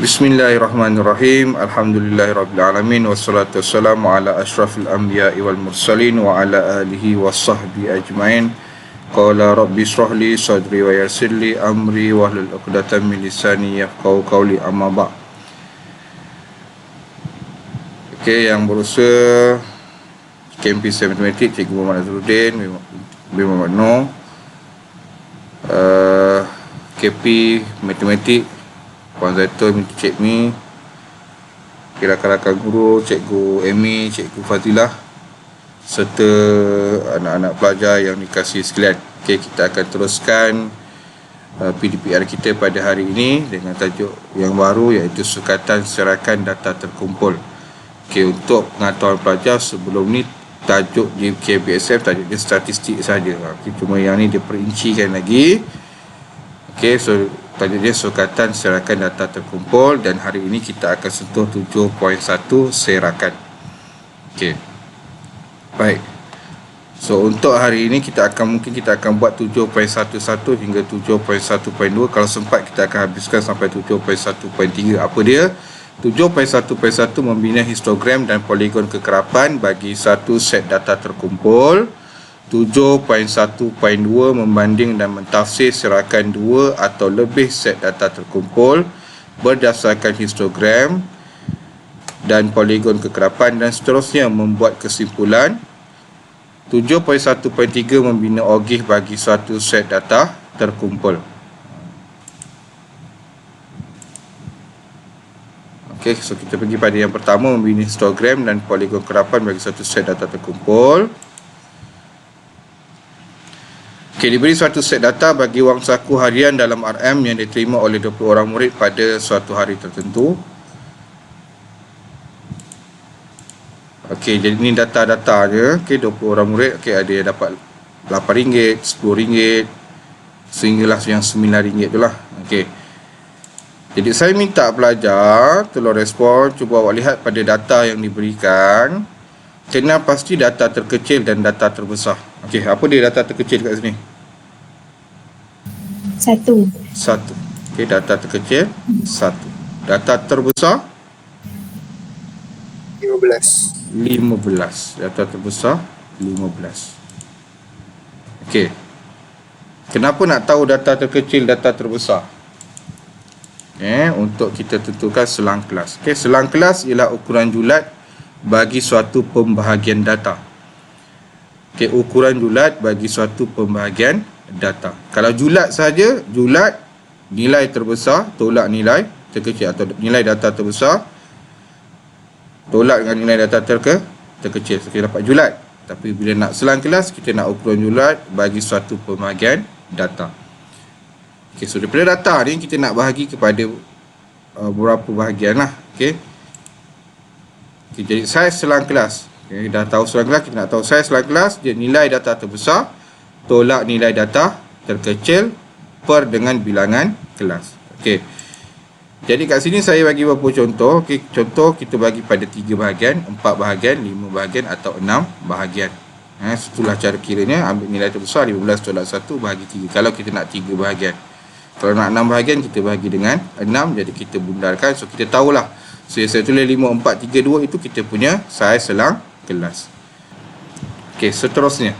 Bismillahirrahmanirrahim. Alhamdulillahirrabbilalamin. Wassalatu wassalamu ala ashrafil anbiya'i wal mursalin wa ala alihi wa sahbihi ajma'in. Qala rabbi shrah li sadri wa yassir li amri wahlul 'uqdatam min lisani yafqahu qawli, amma ba'. Okey, yang berusaha KMPC Matematik, Cikgu Muhammad Azruddin bin Muhammad Noor, KP Matematik Puan Zaitun binti Cik Mi, rakan-rakan guru, Cikgu Amy, Cikgu Fazilah, serta anak-anak pelajar yang dikasihi sekalian. Okey, kita akan teruskan PDPR kita pada hari ini dengan tajuk yang baru, iaitu sukatan serakan data terkumpul. Okey, untuk pengetahuan pelajar, sebelum ni tajuk di KBSF tajuk dia statistik saja. Okey, cuma yang ni dia perincikan lagi. Okey, so tajuk dia sukatan serakan data terkumpul, dan hari ini kita akan sentuh 7.1 serakan. Okey. Baik. So untuk hari ini kita akan buat 7.11 hingga 7.1.2. Kalau sempat kita akan habiskan sampai 7.1.3. Apa dia? 7.1.1 membina histogram dan poligon kekerapan bagi satu set data terkumpul. 7.1.2 membanding dan mentafsir serakan dua atau lebih set data terkumpul berdasarkan histogram dan poligon kekerapan, dan seterusnya membuat kesimpulan. 7.1.3 membina ogih bagi suatu set data terkumpul. Okey, so kita pergi pada yang pertama, membina histogram dan poligon kekerapan bagi suatu set data terkumpul. Okey, diberi suatu set data bagi wang saku harian dalam RM yang diterima oleh 20 orang murid pada suatu hari tertentu. Okey, jadi ini data-data je. Okey, 20 orang murid. Okey, ada yang dapat RM8, RM10, sehinggalah yang RM9 tu lah. Okey. Jadi saya minta pelajar tolong respon, cuba awak lihat pada data yang diberikan. Kena pasti data terkecil dan data terbesar. Okey, apa dia data terkecil kat sini? Satu. Okey, data terkecil 1. Data terbesar 15. Data terbesar 15. Okey. Kenapa nak tahu data terkecil, data terbesar? Untuk kita tentukan selang kelas. Okey, selang kelas ialah ukuran julat bagi suatu pembahagian data. Okey, ukuran julat bagi suatu pembahagian data. Kalau julat saja, julat nilai terbesar tolak nilai terkecil, atau nilai data terbesar tolak dengan nilai data terkecil. So, kita dapat julat. Tapi bila nak selang kelas, kita nak ukuran julat bagi suatu pembahagian data. Okey, so daripada data ni kita nak bahagi kepada beberapa bahagian lah. Okey. Okay, jadi saiz selang kelas. Okay, dah tahu selang kelas, kita nak tahu saiz selang kelas. Dia nilai data terbesar tolak nilai data terkecil per dengan bilangan kelas. Okey. Jadi kat sini saya bagi beberapa contoh. Okey, contoh kita bagi pada 3 bahagian, 4 bahagian, 5 bahagian atau 6 bahagian. Itulah cara kiranya. Ambil nilai terbesar 15 tolak 1 bahagi 3. Kalau kita nak 3 bahagian. Kalau nak 6 bahagian, kita bahagi dengan 6. Jadi kita bundarkan. So kita tahulah. So saya tulis 5, 4, 3, 2 itu kita punya saiz selang kelas. Okey, seterusnya.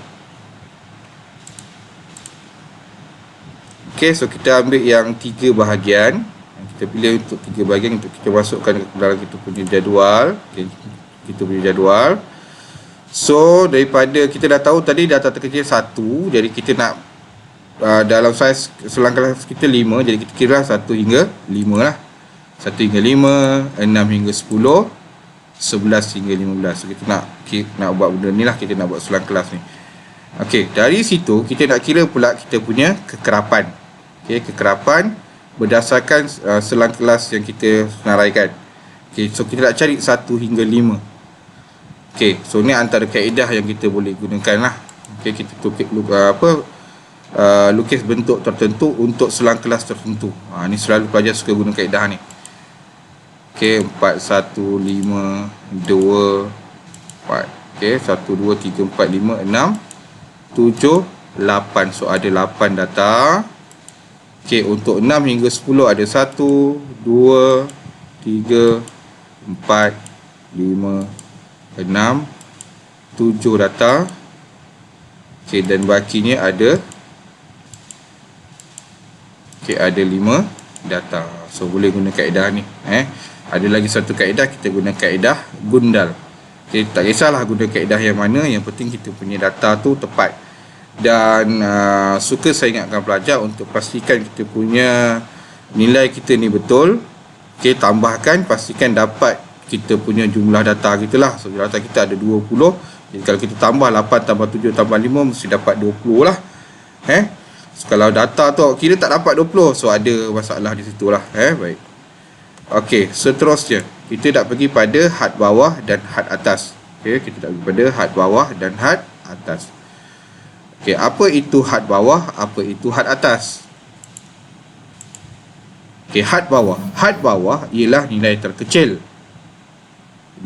Okey, so kita ambil yang 3 bahagian. Kita pilih untuk 3 bahagian untuk kita masukkan ke dalam kita punya jadual. Okay, kita punya jadual. So daripada kita dah tahu tadi data terkecil 1, jadi kita nak dalam saiz selang kelas kita 5, jadi kita kira 1 hingga 5 lah. 1 hingga 5, 6 hingga 10, 11 hingga 15. So kita nak buat benda ni lah, kita nak buat selang kelas ni. Okey, dari situ kita nak kira pula kita punya kekerapan. Okey, kekerapan berdasarkan selang kelas yang kita senaraikan. Okey, so kita nak cari 1 hingga 5. Okey, so ni antara kaedah yang kita boleh gunakan lah. Okey, kita lukis bentuk tertentu untuk selang kelas tertentu. Ni selalu pelajar suka guna kaedah ni. Okey, 4, 1, 5, 2, 4. Okey, 1, 2, 3, 4, 5, 6, 7, 8. So ada 8 data. Okey, untuk 6 hingga 10 ada 1, 2, 3, 4, 5, 6, 7 data. Okey, dan bakinya ada ada 5 data. So boleh guna kaedah ni. Ada lagi satu kaedah, kita guna kaedah gundal. Okey, tak kisahlah guna kaedah yang mana, yang penting kita punya data tu tepat. Dan suka saya ingatkan pelajar untuk pastikan kita punya nilai kita ni betul. Okey, tambahkan, pastikan dapat kita punya jumlah data kita lah. So data kita ada 20. Jadi kalau kita tambah 8 tambah 7 tambah 5 mesti dapat 20 lah. So, kalau data tu kira tak dapat 20, so ada masalah di situ lah. Baik. Okey, seterusnya kita nak pergi pada had bawah dan had atas. Okey, kita nak pergi pada had bawah dan had atas. Okey, apa itu had bawah, apa itu had atas? Okey, had bawah. Had bawah ialah nilai terkecil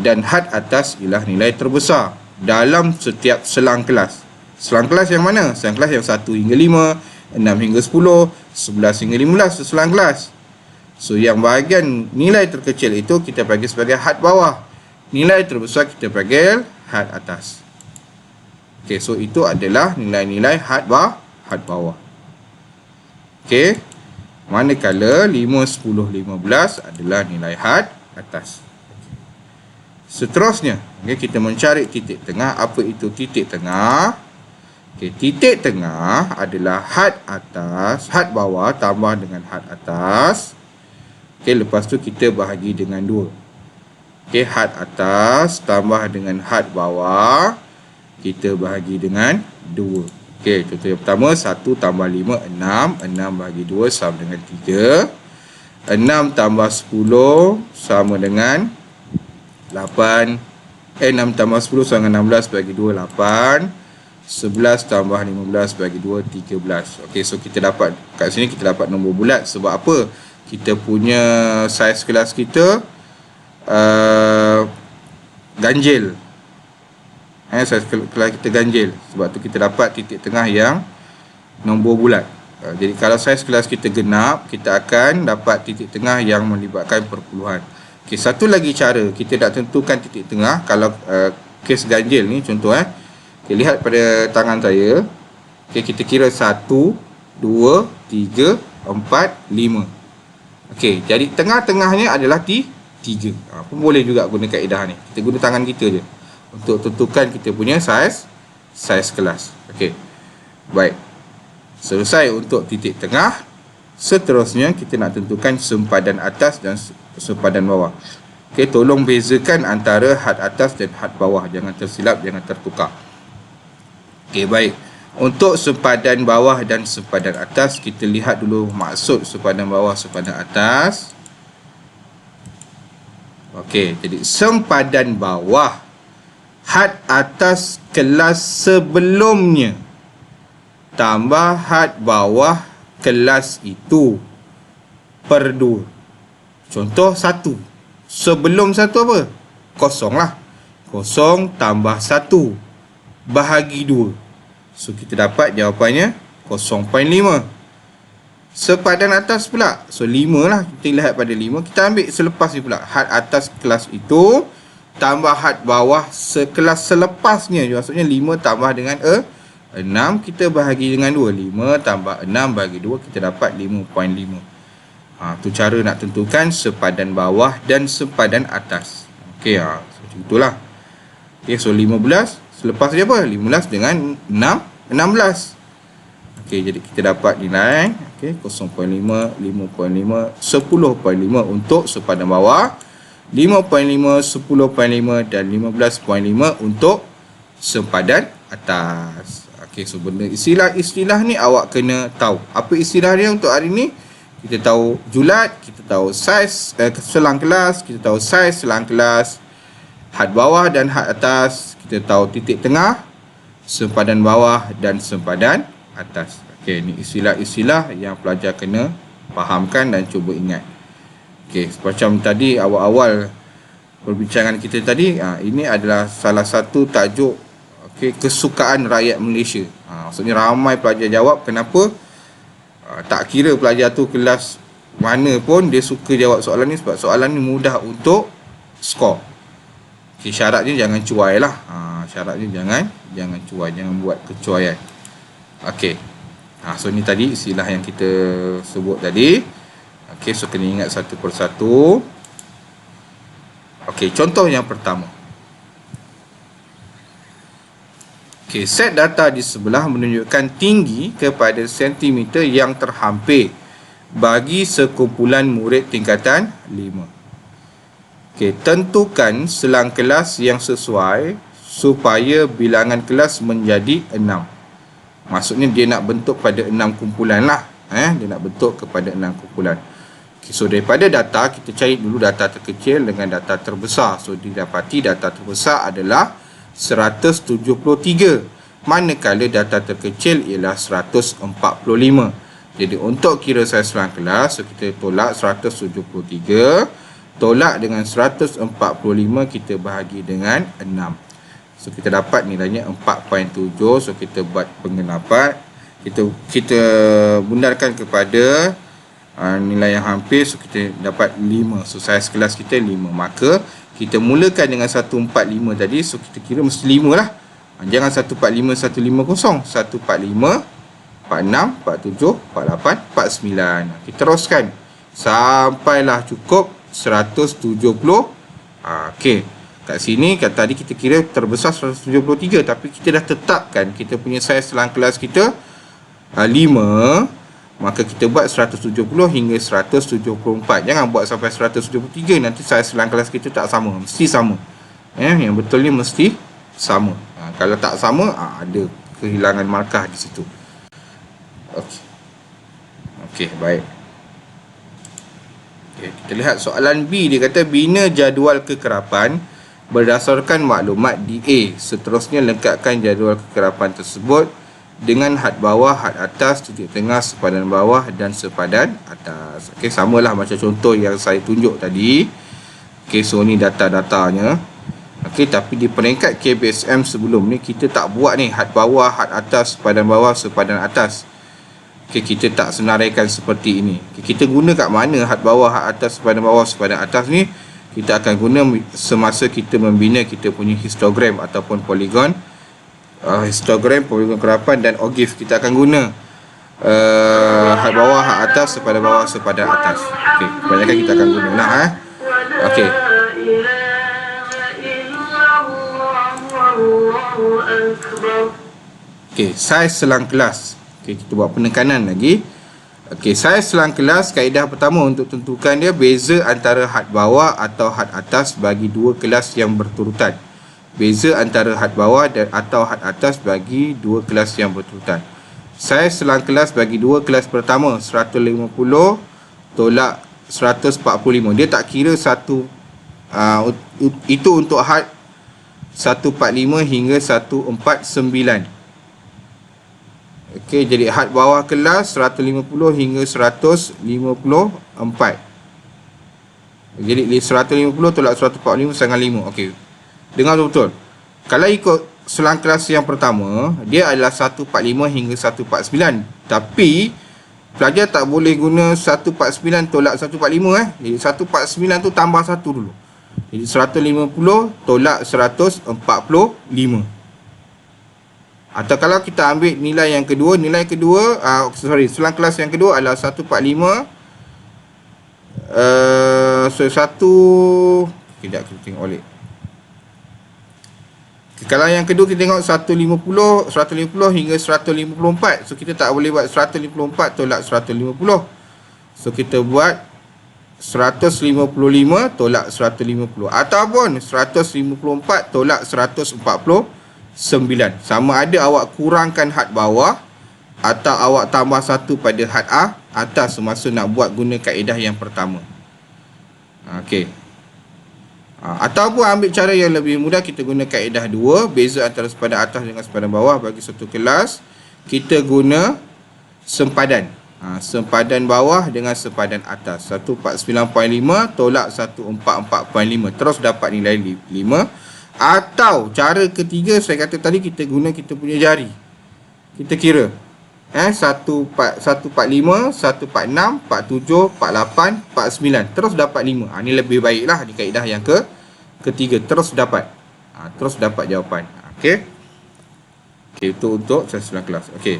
dan had atas ialah nilai terbesar dalam setiap selang kelas. Selang kelas yang mana? Selang kelas yang 1 hingga 5, 6 hingga 10, 11 hingga 15 selang kelas. So yang bahagian nilai terkecil itu kita panggil sebagai had bawah. Nilai terbesar kita panggil had atas. Okey, so itu adalah nilai-nilai had bawah. Okey. Manakala 5, 10, 15 adalah nilai had atas. Seterusnya, kita mencari titik tengah. Apa itu titik tengah? Okey, titik tengah adalah had atas, had bawah tambah dengan had atas. Okey, lepas tu kita bahagi dengan 2. Okey, had atas tambah dengan had bawah, kita bahagi dengan 2. Okey, contoh yang pertama, 1 tambah 5, 6. 6 bahagi 2 sama dengan 3. 6 tambah 10 sama dengan 8. 6 tambah 10 sama dengan 16 bagi 2, 8. 11 tambah 15 bagi 2, 13. Okey, so kita dapat kat sini kita dapat nombor bulat. Sebab apa? Kita punya saiz kelas kita ganjil. Saiz kelas kita ganjil. Sebab tu kita dapat titik tengah yang nombor bulat. Jadi kalau saiz kelas kita genap, kita akan dapat titik tengah yang melibatkan perpuluhan. Okey, satu lagi cara kita nak tentukan titik tengah kalau kes ganjil ni, contoh okay, lihat pada tangan saya. Okay, kita kira 1, 2, 3, 4, 5. Okey, jadi tengah-tengahnya adalah 3. Pun boleh juga guna kaedah ni. Kita guna tangan kita je untuk tentukan kita punya saiz kelas. Okey. Baik. Selesai untuk titik tengah. Seterusnya kita nak tentukan sempadan atas dan sempadan bawah. Okey, tolong bezakan antara had atas dan had bawah. Jangan tersilap, jangan tertukar. Okey, baik. Untuk sempadan bawah dan sempadan atas, kita lihat dulu maksud sempadan bawah, sempadan atas. Okey, jadi sempadan bawah had atas kelas sebelumnya tambah had bawah kelas itu per 2. Contoh 1. Sebelum 1 apa? Kosong lah. Kosong tambah 1 bahagi 2. So kita dapat jawapannya 0.5. Sepadan atas pula, so 5 lah. Kita lihat pada 5. Kita ambil selepas ni pula, had atas kelas itu tambah had bawah sekelas selepasnya. Maksudnya 5 tambah dengan 6, kita bahagi dengan 2. 5 tambah 6 bagi 2, kita dapat 5.5. Tu cara nak tentukan sepadan bawah dan sepadan atas. Okey, so itulah. Okey, so 15 selepas dia apa? 15 dengan 6, 16. Okey, jadi kita dapat nilai 0.5, 5.5, 10.5 untuk sepadan bawah, 5.5, 10.5 dan 15.5 untuk sepadan atas. Okey, so benda istilah ni awak kena tahu. Apa istilah dia untuk hari ni? Kita tahu julat, kita tahu saiz selang kelas, kita tahu saiz selang kelas, had bawah dan had atas, kita tahu titik tengah, sempadan bawah dan sempadan atas. Okey, ni istilah-istilah yang pelajar kena fahamkan dan cuba ingat. Okey, macam tadi awal-awal perbincangan kita tadi, ini adalah salah satu tajuk kesukaan rakyat Malaysia. Maksudnya ramai pelajar jawab, kenapa tak kira pelajar tu kelas mana pun dia suka jawab soalan ni sebab soalan ni mudah untuk skor. Okay, syaratnya jangan cuai lah. Syaratnya jangan cuai, jangan buat kecuaian. Okey. So ni tadi istilah yang kita sebut tadi. Okey, so kena ingat satu persatu. Okey, contoh yang pertama. Okey, set data di sebelah menunjukkan tinggi kepada sentimeter yang terhampir bagi sekumpulan murid tingkatan 5. Okey, tentukan selang kelas yang sesuai supaya bilangan kelas menjadi 6. Maksudnya dia nak bentuk pada 6 kumpulan lah. Dia nak bentuk kepada 6 kumpulan. Okay, so daripada data, kita cari dulu data terkecil dengan data terbesar. So didapati data terbesar adalah 173. Manakala data terkecil ialah 145. Jadi untuk kira saiz selang kelas, so kita tolak 173. Tolak dengan 145, kita bahagi dengan 6. So kita dapat nilainya 4.7. So kita buat pengenapan, kita bundarkan kepada nilai yang hampir. So kita dapat 5. So saiz kelas kita 5. Maka kita mulakan dengan 145 tadi. So kita kira mesti 5 lah. Jangan 145 150. 145 46 47 48 49. Kita teruskan sampailah cukup 170. Okey. Kat sini tadi kita kira terbesar 173, tapi kita dah tetapkan kita punya saiz selang kelas kita 5, maka kita buat 170 hingga 174. Jangan buat sampai 173, nanti saiz selang kelas kita tak sama, mesti sama. Yang betul ni mesti sama. Kalau tak sama, ada kehilangan markah di situ. Okey, baik. Kita lihat soalan B. Dia kata bina jadual kekerapan berdasarkan maklumat DA. Seterusnya lengkapkan jadual kekerapan tersebut dengan had bawah, had atas, titik tengah, sepadan bawah dan sepadan atas. Okey, samalah macam contoh yang saya tunjuk tadi. Okey, so ni data-datanya. Okey, tapi di peringkat KBSM sebelum ni kita tak buat ni had bawah, had atas, sepadan bawah, sepadan atas. Okey, kita tak senaraikan seperti ini. Okay, kita guna kat mana had bawah, had atas, sepadan bawah, sepadan atas ni? Kita akan guna semasa kita membina kita punya histogram ataupun poligon. Histogram, poligon kerapan dan ogif. Kita akan guna had bawah, had atas, sepadan bawah, sepadan atas. Okey, kebanyakan kita akan guna lah. Okey. Okey, saiz selang kelas. Okey, kita buat penekanan lagi. Okey, saiz selang kelas, kaedah pertama untuk tentukan dia beza antara had bawah atau had atas bagi dua kelas yang berturutan. Beza antara had bawah dan atau had atas bagi dua kelas yang berturutan. Saiz selang kelas bagi dua kelas pertama 150 tolak 145. Dia tak kira satu, itu untuk had 145 hingga 149. Okey, jadi had bawah kelas 150 hingga 154. Jadi 150 tolak 145 sangat 5. Okey, dengar betul. Kalau ikut selang kelas yang pertama, dia adalah 145 hingga 149. Tapi pelajar tak boleh guna 149 tolak 145. Jadi 149 tu tambah 1 dulu. Jadi 150 tolak 145. Atau kalau kita ambil nilai yang kedua, selang kelas yang kedua adalah 145. Sekejap kita tengok balik. Kalau yang kedua kita tengok 150 hingga 154. So kita tak boleh buat 154 tolak 150. So kita buat 155 tolak 150 ataupun 154 tolak 149. Sama ada awak kurangkan had bawah atau awak tambah 1 pada had atas semasa nak buat guna kaedah yang pertama. Okey. Ataupun ambil cara yang lebih mudah, kita guna kaedah 2, beza antara sepadan atas dengan sepadan bawah bagi satu kelas. Kita guna sempadan. Sempadan bawah dengan sempadan atas. 149.5 tolak 144.5. Terus dapat nilai 5. Atau cara ketiga, saya kata tadi kita guna kita punya jari. Kita kira 145, 146, 47, 48, 49. Terus dapat 5. Ini lebih baiklah di kaedah yang ketiga. Terus dapat. Terus dapat jawapan. Okey. Okey, itu untuk saiz selang kelas. Okey.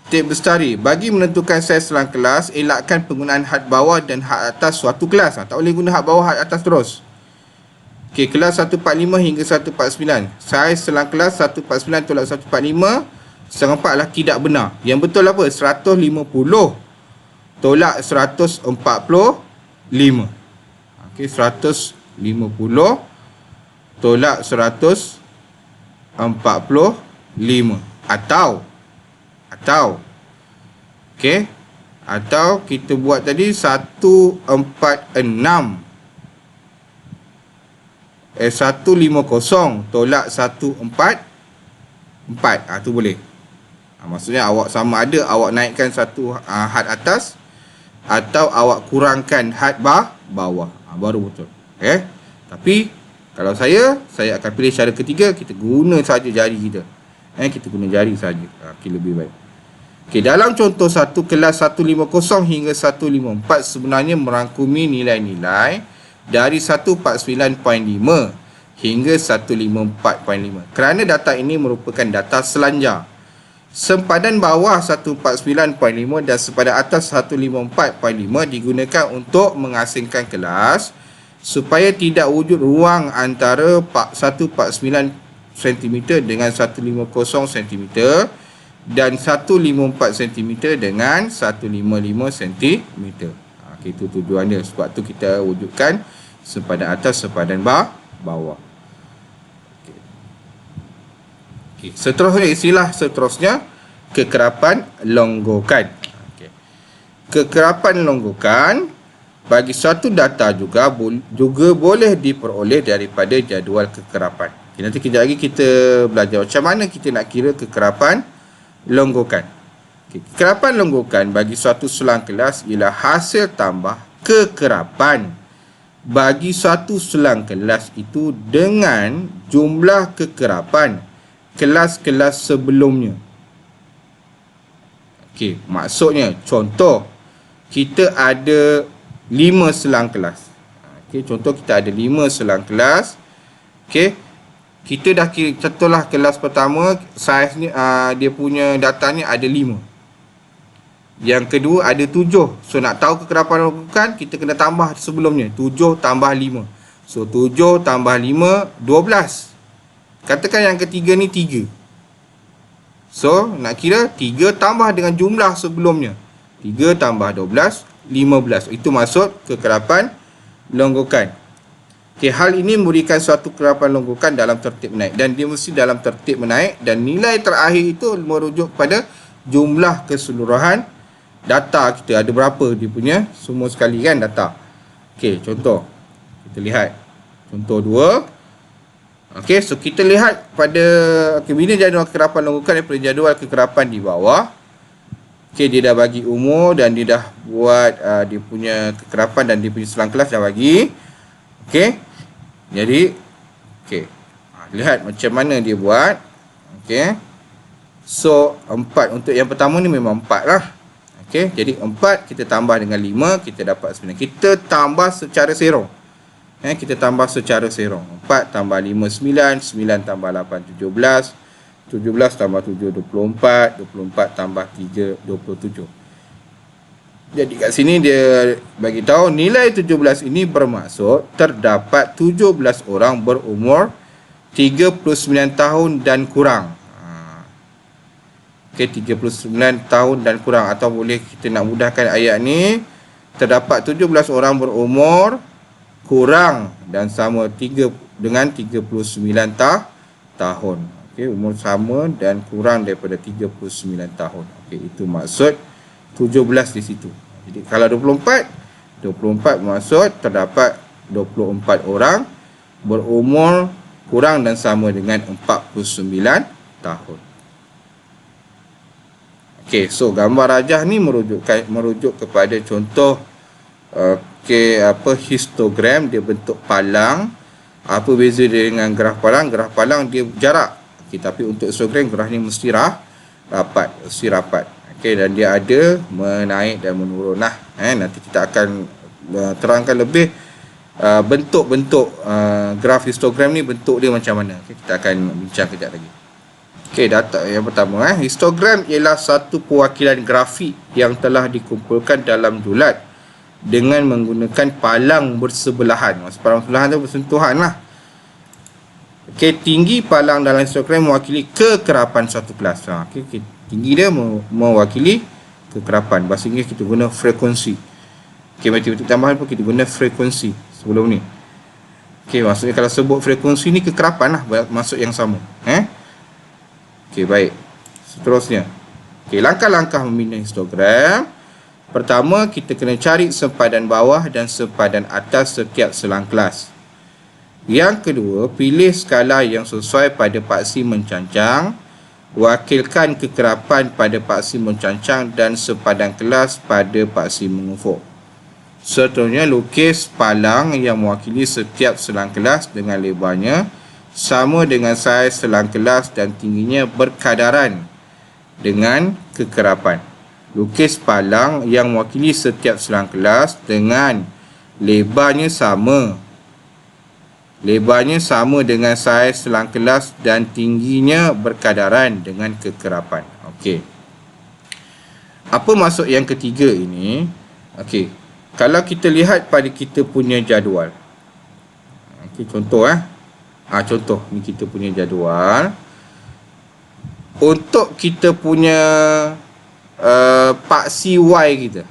Tip bestari. Bagi menentukan saiz selang kelas, elakkan penggunaan had bawah dan had atas suatu kelas. Tak boleh guna had bawah, had atas terus. Okey, kelas 145 hingga 149. Saiz selang kelas 149 tolak 145. Serempak adalah tidak benar. Yang betul apa? 150 tolak 145. Okey, 150 tolak 145. Atau okey, atau kita buat tadi 146 150 tolak 144. Tu boleh. Maksudnya awak sama ada awak naikkan satu had atas atau awak kurangkan had bawah. Baru betul. Okay. Tapi kalau saya akan pilih cara ketiga. Kita guna saja jari kita. Kita guna jari saja. Okay, lebih baik. Okay, dalam contoh satu, kelas 150 hingga 154 sebenarnya merangkumi nilai-nilai dari 149.5 hingga 154.5. Kerana data ini merupakan data selanjar, sempadan bawah 149.5 dan sempadan atas 154.5 digunakan untuk mengasingkan kelas supaya tidak wujud ruang antara 149 cm dengan 150 cm dan 154 cm dengan 155 cm. Itu tujuannya. Sebab tu kita wujudkan sempadan atas, sempadan bawah. Seterusnya, istilah seterusnya, kekerapan longgokan. Kekerapan longgokan bagi suatu data juga boleh diperoleh daripada jadual kekerapan. Nanti kejap lagi kita belajar macam mana kita nak kira kekerapan longgokan. Kekerapan longgokan bagi suatu selang kelas ialah hasil tambah kekerapan bagi suatu selang kelas itu dengan jumlah kekerapan kelas-kelas sebelumnya. Okey, maksudnya contoh kita ada 5 selang kelas. Okey, contoh kita ada 5 selang kelas. Okey, kita dah kira, contohlah kelas pertama saiz ni dia punya datanya ada 5. Yang kedua ada 7. So nak tahu kekerapan longgokan, kita kena tambah sebelumnya. 7 tambah 5. So 7 tambah 5 12. Katakan yang ketiga ni 3. So, nak kira 3 tambah dengan jumlah sebelumnya. 3 tambah 12, 15. Itu maksud kekerapan longgokan. Okay, hal ini memberikan suatu kekerapan longgokan dalam tertib menaik. Dan dia mesti dalam tertib menaik. Dan nilai terakhir itu merujuk pada jumlah keseluruhan data kita. Ada berapa dia punya semua sekali kan data. Okay, contoh. Kita lihat. Contoh 2. Okey, so kita lihat pada bila jadual kekerapan longgokan daripada jadual kekerapan di bawah. Okey, dia dah bagi umur dan dia dah buat dia punya kekerapan dan dia punya selang kelas dah bagi. Okey. Jadi okey. Lihat macam mana dia buat. Okey. So 4 untuk yang pertama ni memang 4 lah. Okey, jadi 4 kita tambah dengan 5 kita dapat 9. Kita tambah secara serong. Kita tambah secara serong. 4 tambah 5 9, 9 tambah 8 17, 17 tambah 7 24, 24 tambah 3 27. Jadi kat sini dia bagi tahu nilai 17 ini bermaksud terdapat 17 orang berumur 39 tahun dan kurang. Okey, 39 tahun dan kurang, atau boleh kita nak mudahkan ayat ni, terdapat 17 orang berumur kurang dan sama dengan 39 tahun. Okey, umur sama dan kurang daripada 39 tahun. Okey, itu maksud 17 di situ. Jadi kalau 24 bermaksud terdapat 24 orang berumur kurang dan sama dengan 49 tahun. Okey, so gambar rajah ni merujuk kepada contoh histogram, dia bentuk palang. Apa beza dia dengan graf palang? Graf palang dia jarak. Okey, tapi untuk histogram graf ni mesti rapat. Okey, dan dia ada menaik dan menurun lah. Nanti kita akan terangkan lebih bentuk-bentuk graf histogram ni, bentuk dia macam mana. Okey, kita akan bincang kejap lagi. Okey, data yang pertama, histogram ialah satu perwakilan grafik yang telah dikumpulkan dalam julat dengan menggunakan palang bersebelahan. Maksud palang bersebelahan tu bersentuhan lah. Okey, tinggi palang dalam histogram mewakili kekerapan satu kelas. Okey, tinggi dia mewakili kekerapan. Bahasa Inggeris kita guna frekuensi. Okey, matematik tambahan pun kita guna frekuensi sebelum ni. Okey, maksudnya kalau sebut frekuensi ni kekerapan lah, maksud yang sama. Okey, baik. Seterusnya. Okey, langkah-langkah membina histogram. Pertama, kita kena cari sempadan bawah dan sempadan atas setiap selang kelas. Yang kedua, pilih skala yang sesuai pada paksi mencancang. Wakilkan kekerapan pada paksi mencancang dan sempadan kelas pada paksi mengufuk. Seterusnya, lukis palang yang mewakili setiap selang kelas dengan lebarnya sama dengan saiz selang kelas dan tingginya berkadaran dengan kekerapan. Lukis palang yang mewakili setiap selang kelas dengan lebarnya sama dengan saiz selang kelas dan tingginya berkadaran dengan kekerapan. Okey. Apa maksud yang ketiga ini? Okey. Kalau kita lihat pada kita punya jadual. Okey, contoh contoh ni kita punya jadual. Untuk kita punya paksi Y kita.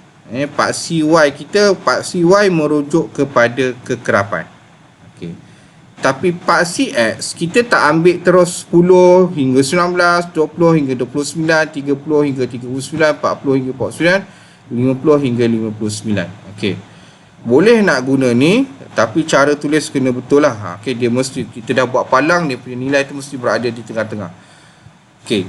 Paksi Y kita, paksi Y merujuk kepada kekerapan. Okey. Tapi paksi X kita tak ambil terus 10 hingga 19, 20 hingga 29, 30 hingga 39, 40 hingga 49, 50 hingga 59. Okey. Boleh nak guna ni, tapi cara tulis kena betul lah. Okey, dia mesti, kita dah buat palang, dia punya nilai tu mesti berada di tengah-tengah. Okey.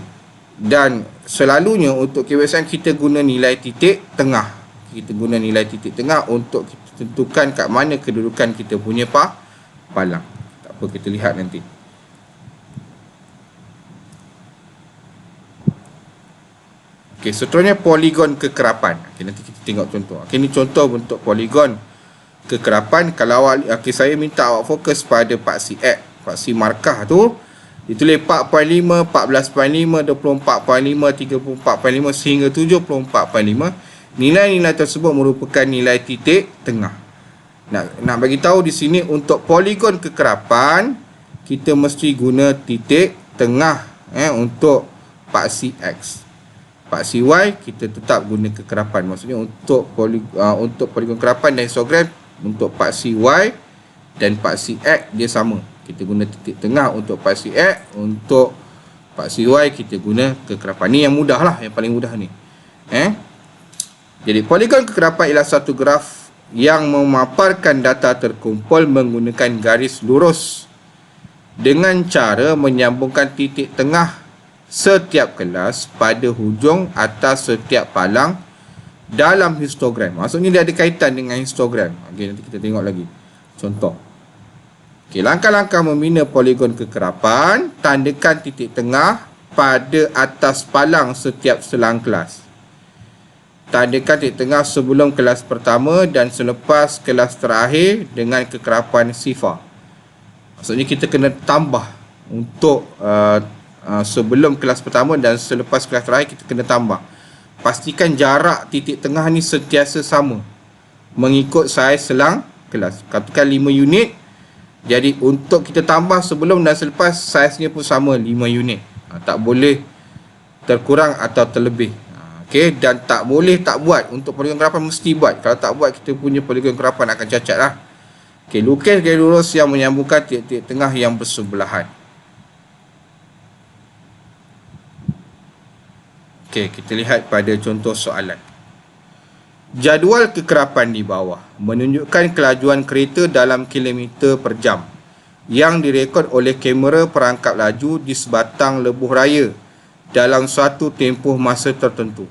Dan selalunya untuk KWSM kita guna nilai titik tengah. Kita guna nilai titik tengah untuk kita tentukan kat mana kedudukan kita punya palang. Tak apa, kita lihat nanti. Okey, seterusnya poligon kekerapan. Okey, nanti kita tengok contoh. Okey, ni contoh bentuk poligon kekerapan. Kalau awak, okey, saya minta awak fokus pada paksi X, paksi markah tu. Ditulis 4.5, 14.5, 24.5, 34.5 sehingga 74.5. Nilai-nilai tersebut merupakan nilai titik tengah. Nak bagi tahu di sini untuk poligon kekerapan kita mesti guna titik tengah untuk paksi X. Paksi Y kita tetap guna kekerapan. Maksudnya untuk poligon kekerapan dan histogram untuk paksi Y dan paksi X dia sama. Kita guna titik tengah untuk paksi X, untuk paksi Y kita guna kekerapan. Ni yang mudah lah, yang paling mudah ni. Jadi poligon kekerapan ialah satu graf yang memaparkan data terkumpul menggunakan garis lurus dengan cara menyambungkan titik tengah setiap kelas pada hujung atas setiap palang dalam histogram. Maksudnya dia ada kaitan dengan histogram. Okey, nanti kita tengok lagi contoh. Okey, langkah-langkah membina poligon kekerapan. Tandakan titik tengah pada atas palang setiap selang kelas. Tandakan titik tengah sebelum kelas pertama dan selepas kelas terakhir dengan kekerapan sifar. Maksudnya kita kena tambah untuk sebelum kelas pertama dan selepas kelas terakhir kita kena tambah. Pastikan jarak titik tengah ni sentiasa sama mengikut saiz selang kelas. Katakan 5 unit. Jadi untuk kita tambah sebelum dan selepas saiznya pun sama 5 unit. Tak boleh terkurang atau terlebih. Okey, dan tak boleh tak buat. Untuk poligon kekerapan mesti buat. Kalau tak buat kita punya poligon kekerapan akan cacat lah. Okey, lukis garis lurus yang menyambungkan titik tengah yang bersebelahan. Okey, kita lihat pada contoh soalan. Jadual kekerapan di bawah menunjukkan kelajuan kereta dalam kilometer per jam yang direkod oleh kamera perangkap laju di sebatang lebuh raya dalam suatu tempoh masa tertentu.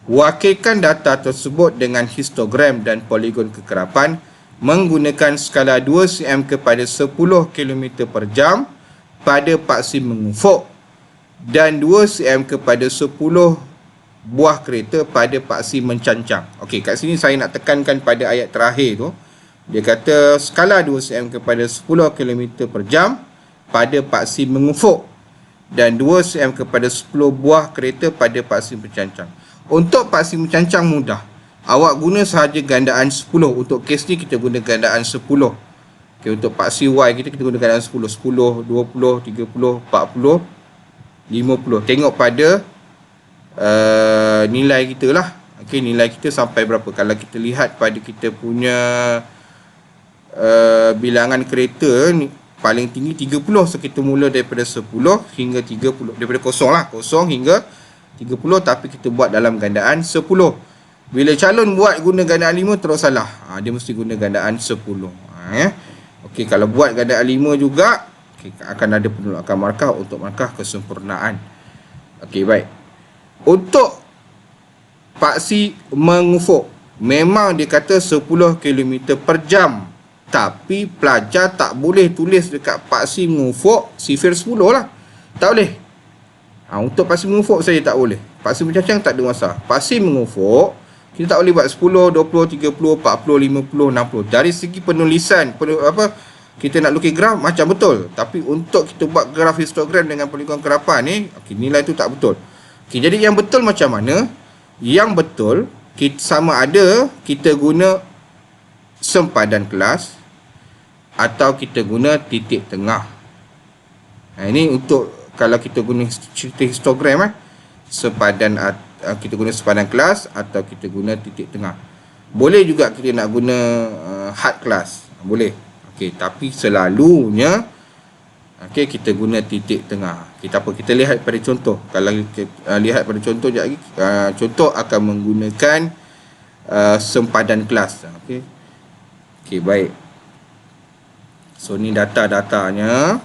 Wakilkan data tersebut dengan histogram dan poligon kekerapan menggunakan skala 2 cm kepada 10 km per jam pada paksi mengufuk dan 2 cm kepada 10 buah kereta pada paksi mencancang. Okey, kat sini saya nak tekankan pada ayat terakhir tu. Dia kata skala 2 cm kepada 10 km per jam pada paksi mengufuk dan 2 cm kepada 10 buah kereta pada paksi mencancang. Untuk paksi mencancang mudah. Awak guna sahaja gandaan 10. Untuk kes ni kita guna gandaan 10. Okey, untuk paksi Y kita guna gandaan 10, 10, 20, 30, 40, 50. Tengok pada nilai kita lah. Okey, nilai kita sampai berapa. Kalau kita lihat pada kita punya bilangan kereta ni paling tinggi 30. So kita mula daripada 10 hingga 30. Daripada kosong lah, kosong hingga 30, tapi kita buat dalam gandaan 10. Bila calon buat guna gandaan 5 terus salah. Dia mesti guna gandaan 10. Okey, kalau buat gandaan 5 juga, akan ada penolakan markah untuk markah kesempurnaan. Okey, baik. Untuk paksi mengufuk, memang dia kata 10 km per jam. Tapi pelajar tak boleh tulis dekat paksi mengufuk sifir 10 lah. Tak boleh. Untuk paksi mengufuk saya tak boleh. Paksi mencancang tak ada masalah. Paksi mengufuk kita tak boleh buat 10, 20, 30, 40, 50, 60. Dari segi penulisan, kita nak lukis graf macam betul. Tapi untuk kita buat graf histogram dengan poligon kerapan ni, nilai tu tak betul. Jadi yang betul macam mana? Yang betul sama ada kita guna sempadan kelas atau kita guna titik tengah. Ini untuk kalau kita guna cerita histogram, sempadan kita guna sempadan kelas atau kita guna titik tengah. Boleh juga kita nak guna had kelas, boleh. Tapi selalunya kita guna titik tengah. Kita lihat pada contoh. Kalau kita lihat pada contoh sekejap lagi, contoh akan menggunakan sempadan kelas. Okey, baik. So ni data-datanya.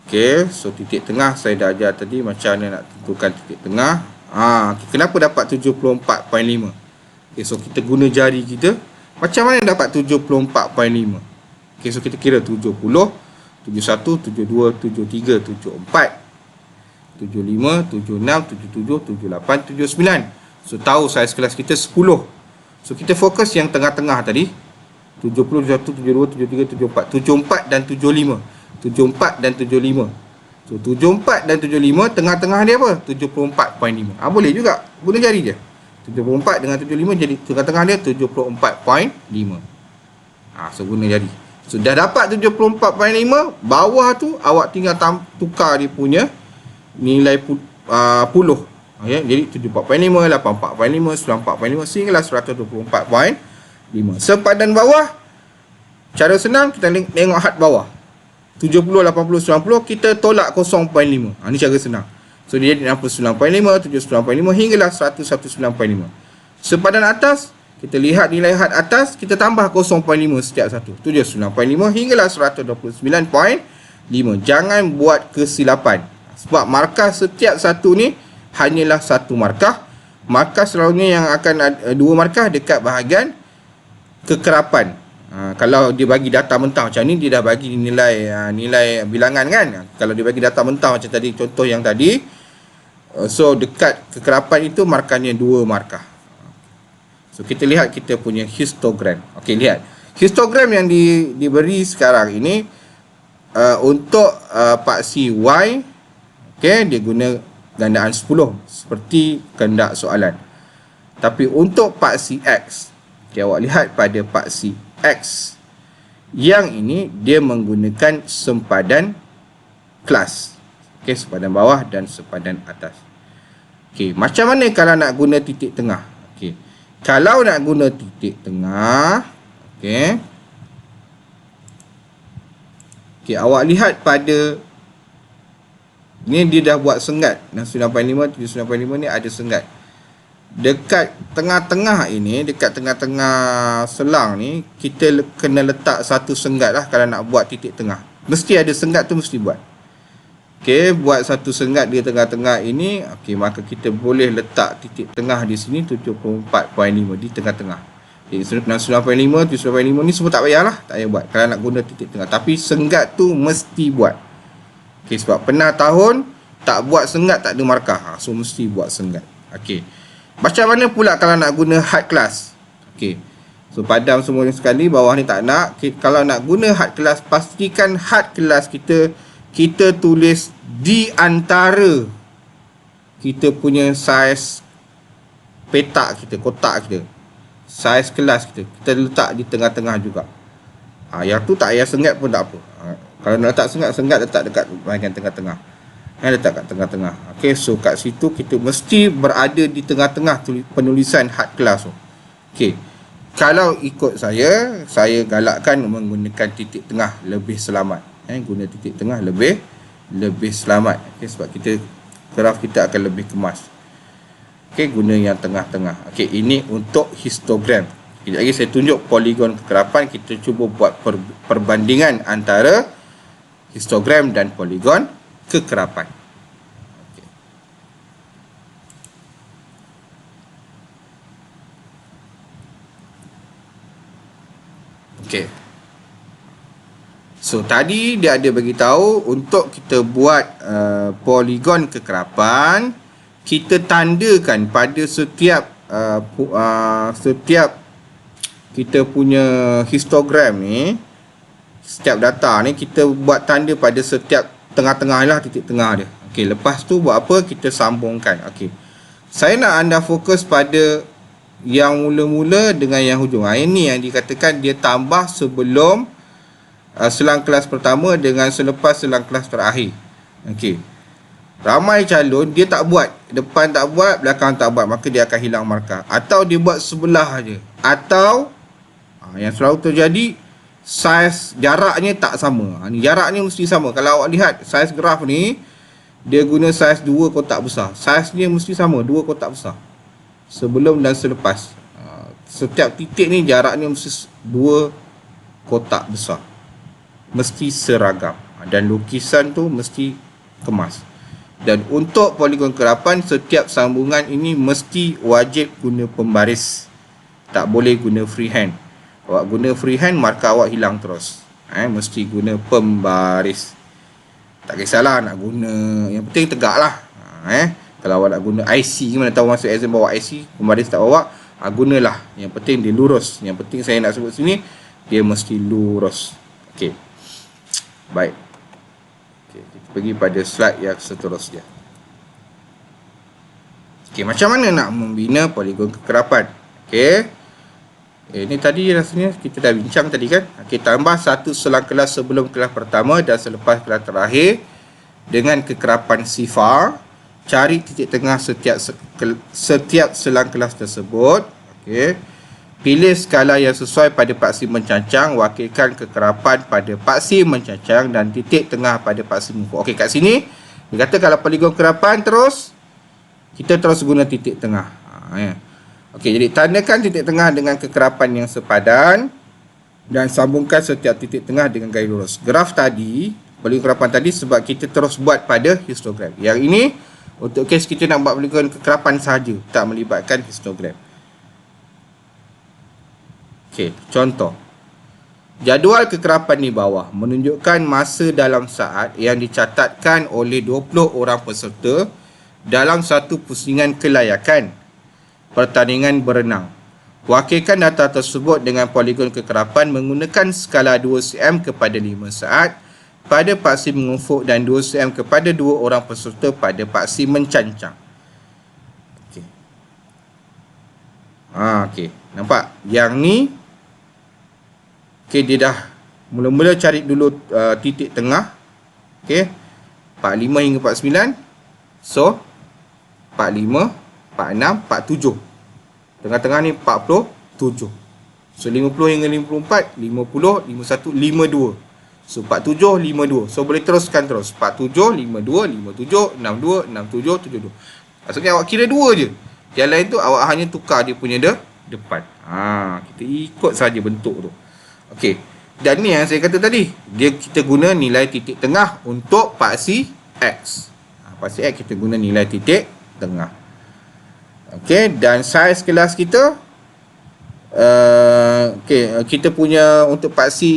Okey, so titik tengah saya dah ajar tadi macam mana nak tentukan titik tengah. Kenapa dapat 74.5? Okey, so kita guna jari kita. Macam mana dapat 74.5? Okey, so kita kira 70, 71, 72, 73, 74, 75, 76, 77, 78, 79. So tahu saiz kelas kita 10. So kita fokus yang tengah-tengah tadi. 70, 71, 72, 73, 74. 74 dan 75. 74 dan 75. So 74 dan 75, tengah-tengah dia apa? 74.5. Boleh juga guna jari je. 74 dengan 75 jadi tengah-tengah dia 74.5. So guna jari. So dah dapat 74.5, bawah tu awak tinggal tukar dia punya nilai puluh. Jadi 74.5, 84.5, 94.5 sehinggalah 124.5. Sempadan bawah, cara senang kita tengok had bawah. 70, 80, 90, kita tolak 0.5. Ni cara senang. So dia jadi 69.5, 79.5 hinggalah 119.5. Sempadan atas, kita lihat nilai had atas, kita tambah 0.5 setiap satu. 79.5 hinggalah 129.5. Jangan buat kesilapan. Sebab markah setiap satu ni hanyalah satu markah. Markah selalunya yang akan ada dua markah dekat bahagian kekerapan. Kalau dia bagi data mentah macam ni, dia dah bagi nilai bilangan kan. Kalau dia bagi data mentah macam tadi, contoh yang tadi, so dekat kekerapan itu markahnya 2 markah. So kita lihat kita punya histogram. Okey, lihat histogram yang diberi sekarang ini untuk paksi Y. Okey, dia guna gandaan 10 seperti kehendak soalan. Tapi untuk paksi X, awak lihat pada paksi X yang ini dia menggunakan sempadan kelas. Okey, sempadan bawah dan sempadan atas. Okey, macam mana kalau nak guna titik tengah? Okey, kalau nak guna titik tengah, okey, awak lihat pada ni, dia dah buat sengat. 95, 79.5 ni ada sengat. Dekat tengah-tengah ini, dekat tengah-tengah selang ni, kita kena letak satu sengat lah kalau nak buat titik tengah. Mesti ada sengat tu, mesti buat. Okey, buat satu sengat di tengah-tengah ini. Okey, maka kita boleh letak titik tengah di sini 74.5 di tengah-tengah. Jadi 95, 75 ni semua tak payahlah, tak payah buat kalau nak guna titik tengah. Tapi sengat tu mesti buat. Okey, sebab pernah tahun Tak buat sengat tak ada markah. So mesti buat sengat. Okey. Macam mana pula kalau nak guna hard class? Okey. So padam semua ni sekali, bawah ni tak nak. Kalau nak guna hard class, pastikan hard class kita tulis di antara kita punya saiz petak kita, kotak kita, saiz kelas kita letak di tengah-tengah juga. Yang tu tak payah sengat pun tak apa. Kalau nak letak sengat letak dekat bahagian tengah-tengah. Letak kat tengah-tengah. Okey, so kat situ kita mesti berada di tengah-tengah penulisan hard class tu. Okey. Kalau ikut saya galakkan menggunakan titik tengah lebih selamat. Guna titik tengah lebih selamat. Okey, sebab graf kita akan lebih kemas. Okey, guna yang tengah-tengah. Okey, ini untuk histogram. Sekejap lagi saya tunjuk poligon kekerapan. Kita cuba buat perbandingan antara histogram dan poligon kekerapan. Okey. So tadi dia ada bagi tahu untuk kita buat poligon kekerapan, kita tandakan pada setiap kita punya histogram ni, setiap data ni kita buat tanda pada setiap tengah-tengah lah, titik tengah dia. Okey, lepas tu buat apa? Kita sambungkan. Okey. Saya nak anda fokus pada yang mula-mula dengan yang hujung. Ini yang dikatakan dia tambah sebelum selang kelas pertama dengan selepas selang kelas terakhir. Okey. Ramai calon dia tak buat, depan tak buat, belakang tak buat, maka dia akan hilang markah. Atau dia buat sebelah aja. Atau yang selalu terjadi, saiz jaraknya tak sama. Ni jaraknya mesti sama. Kalau awak lihat saiz graf ni, dia guna saiz 2 kotak besar. Saiznya mesti sama, 2 kotak besar. Sebelum dan selepas. Setiap titik ni jaraknya mesti 2 kotak besar. Mesti seragam. Dan lukisan tu mesti kemas. Dan untuk poligon kekerapan, setiap sambungan ini mesti wajib guna pembaris. Tak boleh guna freehand. Awak guna freehand, markah awak hilang terus. Mesti guna pembaris. Tak kisahlah nak guna, yang penting tegak lah. Kalau awak nak guna IC, mana tahu masuk exam bawa IC, pembaris tak bawa, gunalah. Yang penting dia lurus. Yang penting saya nak sebut sini, dia mesti lurus. Okey. Baik. Okey, kita pergi pada slide yang seterusnya. Okey, macam mana nak membina poligon kekerapan? Okey. Ini tadi rasanya kita dah bincang tadi kan. Okey, tambah satu selang kelas sebelum kelas pertama dan selepas kelas terakhir dengan kekerapan sifar. Cari titik tengah setiap selang kelas tersebut. Okey. Pilih skala yang sesuai pada paksi mencancang, wakilkan kekerapan pada paksi mencancang dan titik tengah pada paksi mengufuk. Okey, kat sini dia kata kalau poligon kekerapan terus kita terus guna titik tengah. Okey, jadi tandakan titik tengah dengan kekerapan yang sepadan dan sambungkan setiap titik tengah dengan garis lurus. Graf tadi, poligon kekerapan tadi sebab kita terus buat pada histogram. Yang ini untuk kes kita nak buat poligon kekerapan sahaja, tak melibatkan histogram. Okey, contoh. Jadual kekerapan di bawah menunjukkan masa dalam saat yang dicatatkan oleh 20 orang peserta dalam satu pusingan kelayakan pertandingan berenang. Wakilkan data tersebut dengan poligon kekerapan menggunakan skala 2 cm kepada 5 saat pada paksi mengufuk dan 2 cm kepada 2 orang peserta pada paksi mencancang. Okey. Okey. Nampak? Yang ni okey, dia dah mula-mula cari dulu titik tengah. Okey. 45 hingga 49. So 45, 46, 47. Tengah-tengah ni 47. So 50 hingga 54, 50, 51, 52. So 47, 52. So boleh teruskan terus. 47, 52, 57, 62, 67, 72. Maksudnya awak kira 2 je. Yang lain tu awak hanya tukar dia punya depan. Kita ikut saja bentuk tu. Okey. Dan ni yang saya kata tadi, kita guna nilai titik tengah untuk paksi X. Paksi X kita guna nilai titik tengah. Okey, dan saiz kelas kita kita punya untuk paksi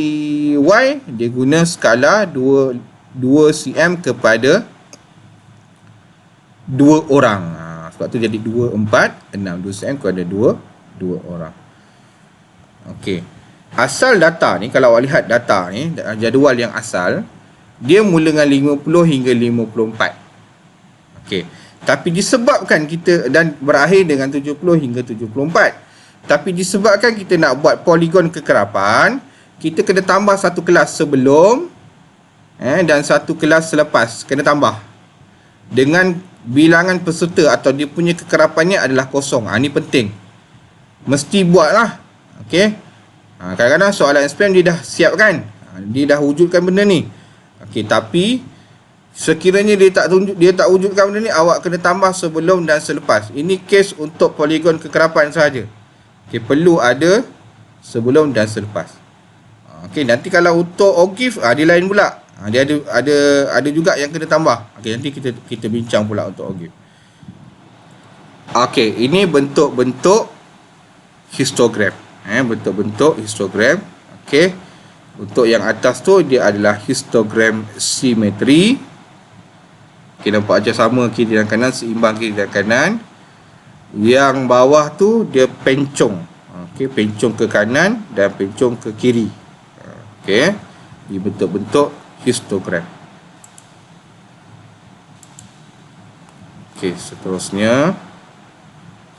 Y dia guna skala 2 cm kepada 2 orang. Sebab tu jadi 2, 4, 6. 2 cm aku ada 2 orang. Okey. Asal data ni, kalau awak lihat data ni, jadual yang asal, dia mula dengan 50 hingga 54. Okey. Tapi disebabkan kita, dan berakhir dengan 70 hingga 74. Tapi disebabkan kita nak buat poligon kekerapan, kita kena tambah satu kelas sebelum dan satu kelas selepas. Kena tambah. Dengan bilangan peserta atau dia punya kekerapannya adalah kosong. Ini penting. Mesti buat lah. Okey. Kadang-kadang soalan SPM dia dah siapkan. Dia dah wujudkan benda ni. Okey, tapi sekiranya dia tak wujudkan benda ni, awak kena tambah sebelum dan selepas. Ini kes untuk poligon kekerapan sahaja. Okey, perlu ada sebelum dan selepas. Okey, nanti kalau untuk OGIF dia lain pula. Dia ada juga yang kena tambah. Okey, nanti kita bincang pula untuk OGIF. Okey, ini bentuk-bentuk histogram. Bentuk-bentuk histogram. Okey. Untuk yang atas tu dia adalah histogram simetri. Okey, nampak aja sama kiri dan kanan, seimbang kiri dan kanan. Yang bawah tu dia pencong. Okey, pencong ke kanan dan pencong ke kiri. Okey. Ini bentuk-bentuk histogram. Okey, seterusnya.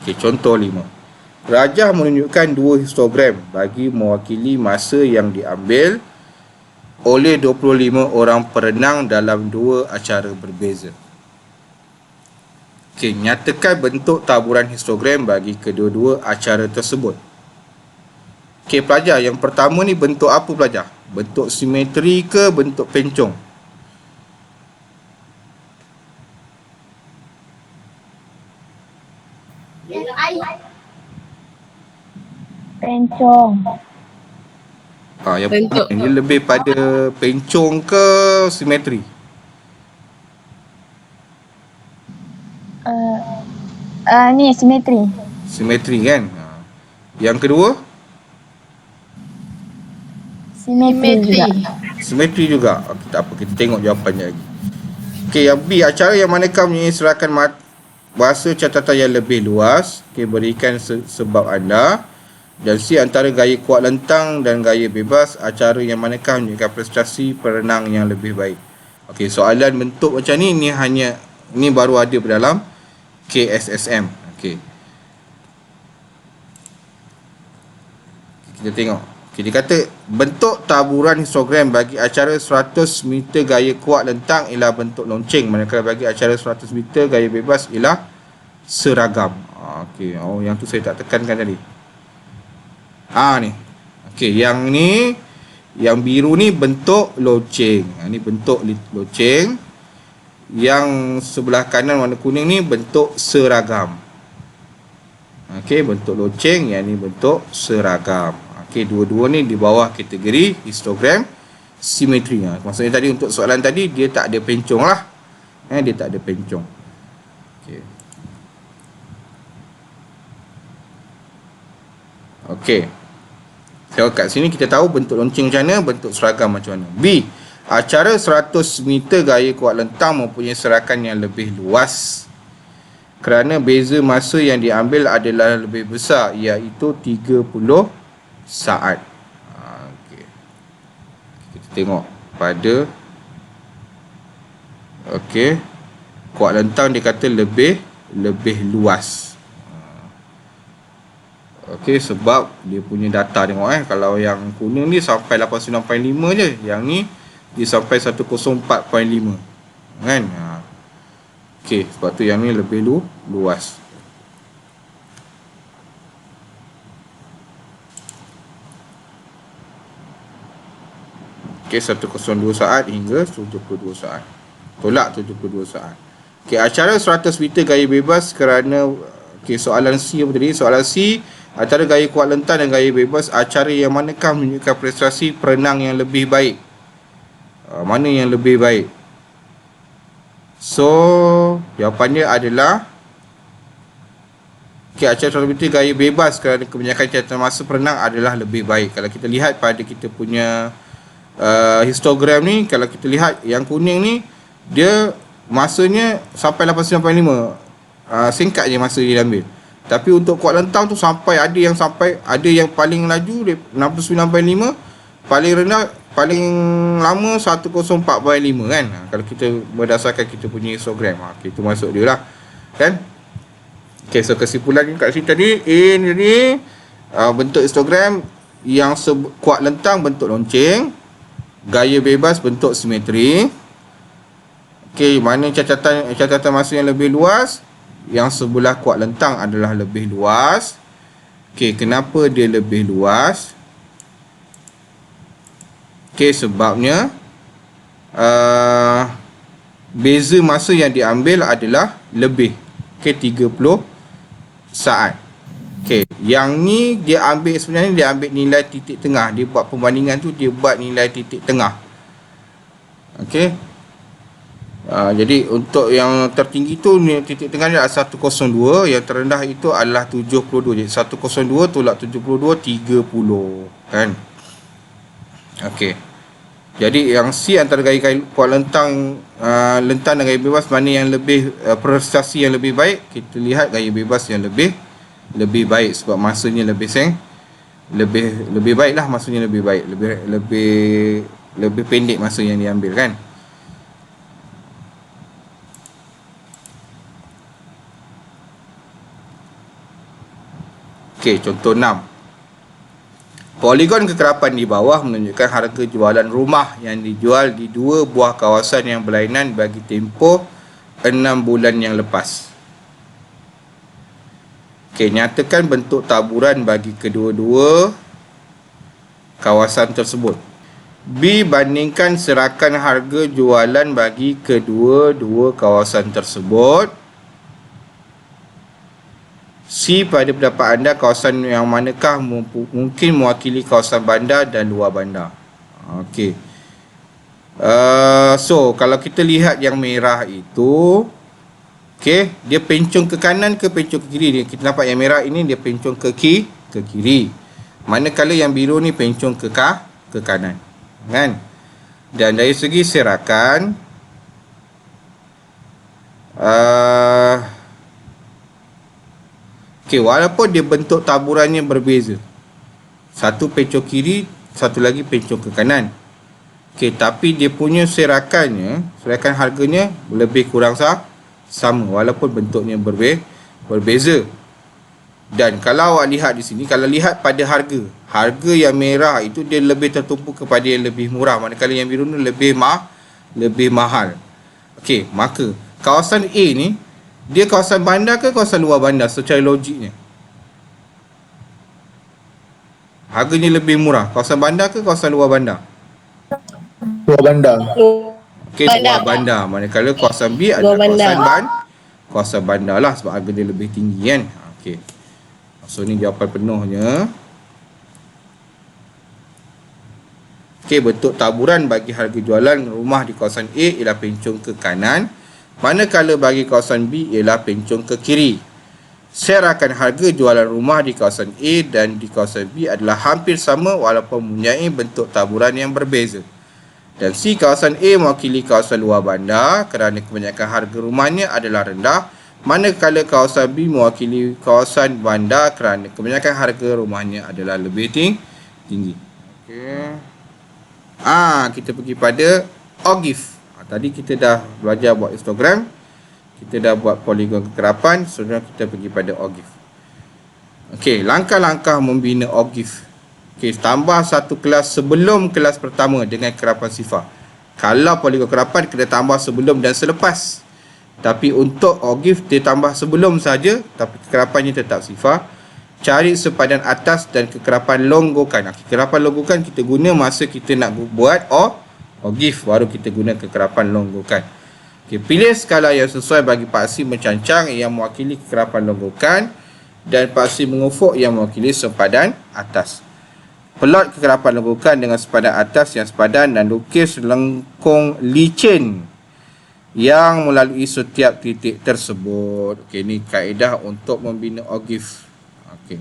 Okey, contoh 5. Rajah menunjukkan 2 histogram bagi mewakili masa yang diambil oleh 25 orang perenang dalam 2 acara berbeza. Okey, nyatakan bentuk taburan histogram bagi kedua-dua acara tersebut. Okey, pelajar, yang pertama ni bentuk apa pelajar? Bentuk simetri ke bentuk pencong? Pencong. Yang bentuk dia lebih pada pencong ke simetri? Ni simetri. Simetri kan? Yang kedua? Simetri juga. Simetri juga. Okay, tak apa, kita tengok jawapannya lagi. Okey, yang B, acara yang manakah mempunyai serakan bahasa catatan yang lebih luas. Okey, berikan sebab anda. Dan C, antara gaya kuat lentang dan gaya bebas, acara yang manakah menunjukkan prestasi perenang yang lebih baik. Okey, soalan bentuk macam ni ni baru ada dalam KSSM. Okey. Kita tengok. Okey, dia kata bentuk taburan histogram bagi acara 100 meter gaya kuat lentang ialah bentuk lonceng, manakala bagi acara 100 meter gaya bebas ialah seragam. Okey, yang tu saya tak tekankan tadi. Ni. Okey, yang biru ni bentuk lonceng. Ni bentuk lonceng. Yang sebelah kanan warna kuning ni bentuk seragam. Okey, bentuk lonceng, yang ni bentuk seragam. Okey, dua-dua ni di bawah kategori histogram simetri. Maksudnya tadi untuk soalan tadi dia tak ada pencong lah. Dia tak ada pencong. Okey. Okey. So kat sini kita tahu bentuk lonceng macam mana, bentuk seragam macam mana. B, acara 100 meter gaya kuat lentang mempunyai serakan yang lebih luas kerana beza masa yang diambil adalah lebih besar, iaitu 30 saat. Okay. Kita tengok pada kuat lentang dia kata lebih luas. Okey, sebab dia punya data tengok kalau yang kuning ni sampai 89.5 je, yang ni dia sampai 104.5 kan. Okey, sebab tu yang ni lebih luas. Okey, 102 saat hingga 72 saat. Tolak 72 saat. Okey, acara 100 meter gaya bebas kerana soalan C apa tadi? Soalan C, antara gaya kuat lentang dan gaya bebas, acara yang manakah menunjukkan prestasi perenang yang lebih baik? Mana yang lebih baik? So, jawapannya adalah acara 100 meter gaya bebas kerana kebanyakan catatan masa perenang adalah lebih baik. Kalau kita lihat pada kita punya histogram ni, kalau kita lihat yang kuning ni, dia masanya sampai 895. Singkat je masa dia ambil. Tapi untuk kuat lentang tu sampai ada yang paling laju 69.5, paling rendah paling lama 104.5 kan. Kalau kita berdasarkan kita punya histogram, itu masuk dia lah kan. Okay, so kesimpulan kat sini tadi, A ni bentuk histogram yang kuat lentang bentuk lonceng, gaya bebas bentuk simetri. Okay, mana catatan masa yang lebih luas? Yang sebelah kuat lentang adalah lebih luas. Okay, kenapa dia lebih luas? Okay, sebabnya beza masa yang diambil adalah lebih. Okay, 30 saat. Okay, yang ni dia ambil sebenarnya dia ambil nilai titik tengah. Dia buat perbandingan tu, dia buat nilai titik tengah. Okay. Jadi untuk yang tertinggi tu titik tengah dia adalah 102, yang terendah itu adalah 72. Jadi 102 tolak 72, 30 kan. Okey. Jadi yang C antara gaya kuat lentang dan gaya bebas, mana yang lebih prestasi yang lebih baik? Kita lihat gaya bebas yang lebih baik sebab masanya lebih baiklah, masanya lebih baik, lebih pendek masa yang diambil kan. Okey, contoh 6. Poligon kekerapan di bawah menunjukkan harga jualan rumah yang dijual di 2 buah kawasan yang berlainan bagi tempoh 6 bulan yang lepas. Okey, nyatakan bentuk taburan bagi kedua-dua kawasan tersebut. B bandingkan serakan harga jualan bagi kedua-dua kawasan tersebut. C, pada pendapat anda kawasan yang manakah mungkin mewakili kawasan bandar dan luar bandar? Okey. So kalau kita lihat yang merah itu, okey, dia pencung ke kanan ke pencung ke kiri? Kita nampak yang merah ini dia pencung ke kiri. Manakala yang biru ni pencung ke kanan. Kan? Dan dari segi serakan, okey, walaupun dia bentuk taburannya berbeza, satu pencung kiri, satu lagi pencung ke kanan, okey, tapi dia punya serakan harganya lebih kurang sama walaupun bentuknya berbeza. Dan kalau awak lihat di sini, kalau lihat pada harga yang merah itu dia lebih tertumpu kepada yang lebih murah, manakala yang biru ni lebih mahal. Okey, maka kawasan A ni dia kawasan bandar ke kawasan luar bandar secara logiknya? Harganya lebih murah, kawasan bandar ke kawasan luar bandar? Luar bandar. Okey, luar bandar. Manakala kawasan B adalah kawasan bandar lah sebab harga dia lebih tinggi kan. Okey. So ni jawapan penuhnya. Okey, bentuk taburan bagi harga jualan rumah di kawasan A ialah pencung ke kanan, manakala bagi kawasan B ialah pencung ke kiri. Serakan harga jualan rumah di kawasan A dan di kawasan B adalah hampir sama walaupun mempunyai bentuk taburan yang berbeza. Dan C, kawasan A mewakili kawasan luar bandar kerana kebanyakan harga rumahnya adalah rendah, manakala kawasan B mewakili kawasan bandar kerana kebanyakan harga rumahnya adalah lebih tinggi. Okey. Kita pergi pada OGIF. Tadi kita dah belajar buat histogram, kita dah buat poligon kekerapan, sekarang kita pergi pada OGIF. Okey, langkah-langkah membina OGIF. Okey, tambah satu kelas sebelum kelas pertama dengan kekerapan sifar. Kalau poligon kekerapan kena tambah sebelum dan selepas. Tapi untuk OGIF dia tambah sebelum saja, tapi kekerapannya tetap sifar. Cari sepadan atas dan kekerapan longgokan. Kekerapan longgokan kita guna masa kita nak buat OGIF, baru kita guna kekerapan longgokan. Okay, pilih skala yang sesuai bagi paksi mencancang yang mewakili kekerapan longgokan dan paksi mengufuk yang mewakili sepadan atas. Pelot kekerapan longgokan dengan sepadan atas yang sepadan dan lukis lengkung licin yang melalui setiap titik tersebut. Okey, ini kaedah untuk membina OGIF. Okey.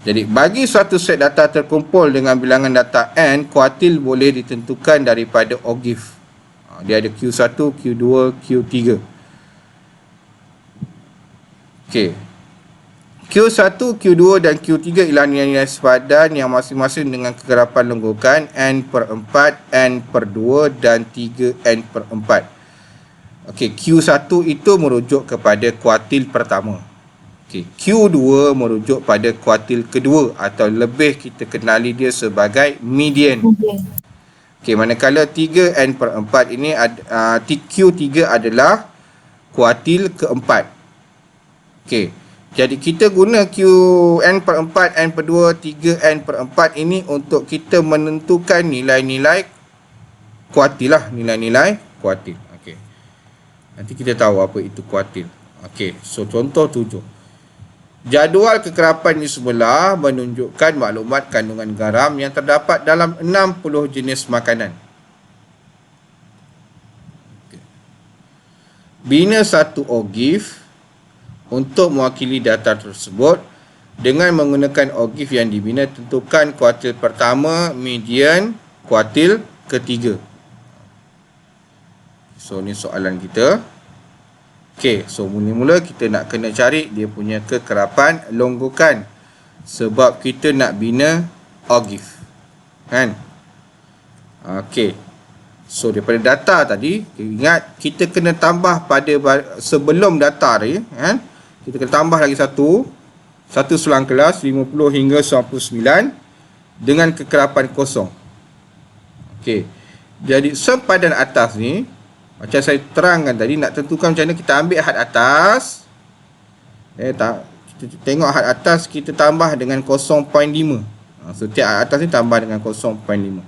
Jadi bagi suatu set data terkumpul dengan bilangan data n, kuartil boleh ditentukan daripada OGIF. Dia ada Q1, Q2, Q3. Okey. Q1, Q2 dan Q3 ialah nilai-nilai sepadan yang masing-masing dengan kegerapan lenggokan n/4, n/2 dan 3n/4. Okey, Q1 itu merujuk kepada kuartil pertama. Okey, Q2 merujuk pada kuartil kedua atau lebih kita kenali dia sebagai median. Okey, manakala 3n/4 ini Q3 adalah kuartil keempat. Okey. Jadi kita guna Qn/4, n/2, 3n/4 ini untuk kita menentukan nilai-nilai kuartil lah. Nilai-nilai kuartil. Okey. Nanti kita tahu apa itu kuartil. Okey. So contoh 7. Jadual kekerapan di sebelah menunjukkan maklumat kandungan garam yang terdapat dalam 60 jenis makanan. Okay. Bina satu OGIF untuk mewakili data tersebut. Dengan menggunakan OGIF yang dibina, tentukan kuartil pertama, median, kuartil ketiga. So ni soalan kita. Okey, so mula-mula kita nak kena cari dia punya kekerapan longgokan, sebab kita nak bina OGIF, kan? Okey. So daripada data tadi, ingat kita kena tambah pada sebelum data tadi, kan? Kita kena tambah lagi satu selang kelas 50 hingga 99 dengan kekerapan kosong. Okey. Jadi sempadan atas ni, macam saya terangkan tadi, nak tentukan macam mana, kita ambil had atas. Kita tengok had atas, kita tambah dengan 0.5. So tiap had atas ni tambah dengan 0.5.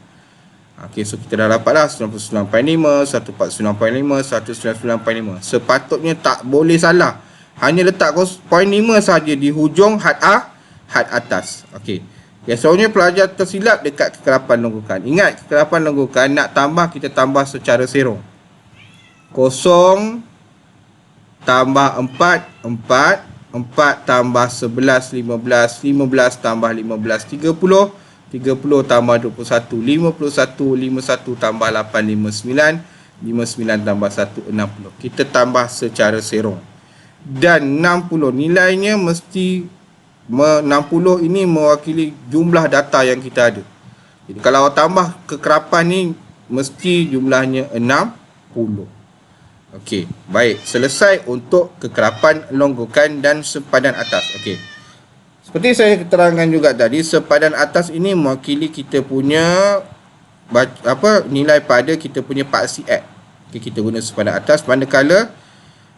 Okey, so kita dah dapat lah 99.5, 149.5, 199.5. Sepatutnya tak boleh salah. Hanya letak 0.5 saja di hujung had atas. Okey. Biasanya pelajar tersilap dekat kekerapan longgokan. Ingat, kekerapan longgokan nak tambah, kita tambah secara serong. 0 tambah 4, 4. 4 tambah 11, 15. 15 tambah 15, 30. 30 tambah 21, 51. 51 tambah 8, 59. 59 tambah 1, 60. Kita tambah secara serong. Dan 60 nilainya mesti 60 ini mewakili jumlah data yang kita ada. Jadi kalau awak tambah kekerapan ni, mesti jumlahnya 60. Okey, baik. Selesai untuk kekerapan longgokan dan sempadan atas. Okey. Seperti saya terangkan juga tadi, sempadan atas ini mewakili kita punya nilai pada kita punya paksi X. Okey, kita guna sempadan atas, manakala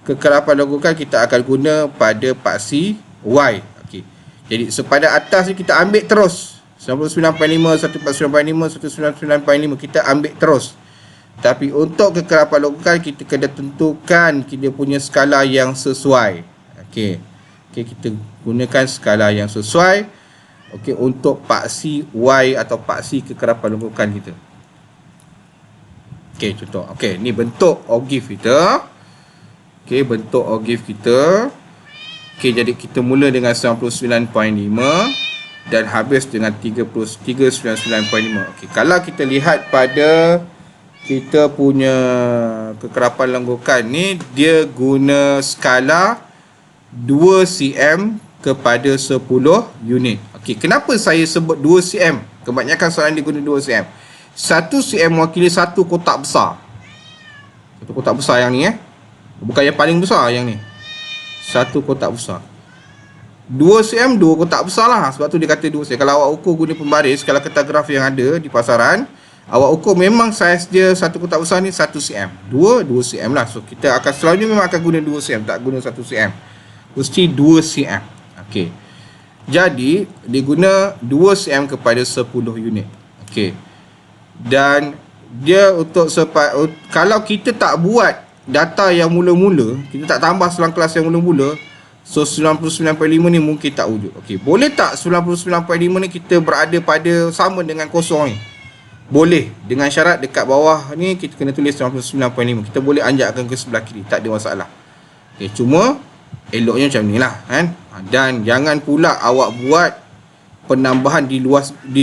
kekerapan longgokan kita akan guna pada paksi Y. Okey. Jadi sempadan atas ni kita ambil terus. 99.5, 149.5, 199.5 kita ambil terus. Tapi untuk kekerapan longgokan kita kena tentukan kita punya skala yang sesuai. Okey. Okey, kita gunakan skala yang sesuai. Okey, untuk paksi Y atau paksi kekerapan longgokan kita. Okey, contoh. Okey, ni bentuk OGIF kita. Okey, bentuk OGIF kita. Okey, jadi kita mula dengan 99.5 dan habis dengan 399.5. Okey, kalau kita lihat pada kita punya kekerapan longgokan ni, dia guna skala 2 cm kepada 10 unit. Okey, kenapa saya sebut 2 cm? Kebanyakan soalan dia guna 2 cm. 1 cm mewakili satu kotak besar. Satu kotak besar yang ni bukan yang paling besar yang ni. Satu kotak besar. 2 cm, 2 kotak besar lah. Sebab tu dia kata 2 cm. Kalau awak ukur guna pembaris, kalau kertas graf yang ada di pasaran, awak ukur memang saiz dia satu kotak besar ni 1 cm. 2 cm lah. So kita akan selalunya memang akan guna 2 cm, tak guna 1 cm. Mesti 2 cm. Okey. Jadi dia guna 2 cm kepada 10 unit. Okey. Dan dia untuk kalau kita tak buat data yang mula-mula, kita tak tambah selang kelas yang mula-mula, so 99.5 ni mungkin tak wujud. Okey, boleh tak 99.5 ni kita berada pada sama dengan kosong ni? Boleh, dengan syarat dekat bawah ni kita kena tulis 99.5. Kita boleh anjakkan ke sebelah kiri, tak ada masalah. Okey, cuma eloknya macam ni lah, kan? Dan jangan pula awak buat penambahan di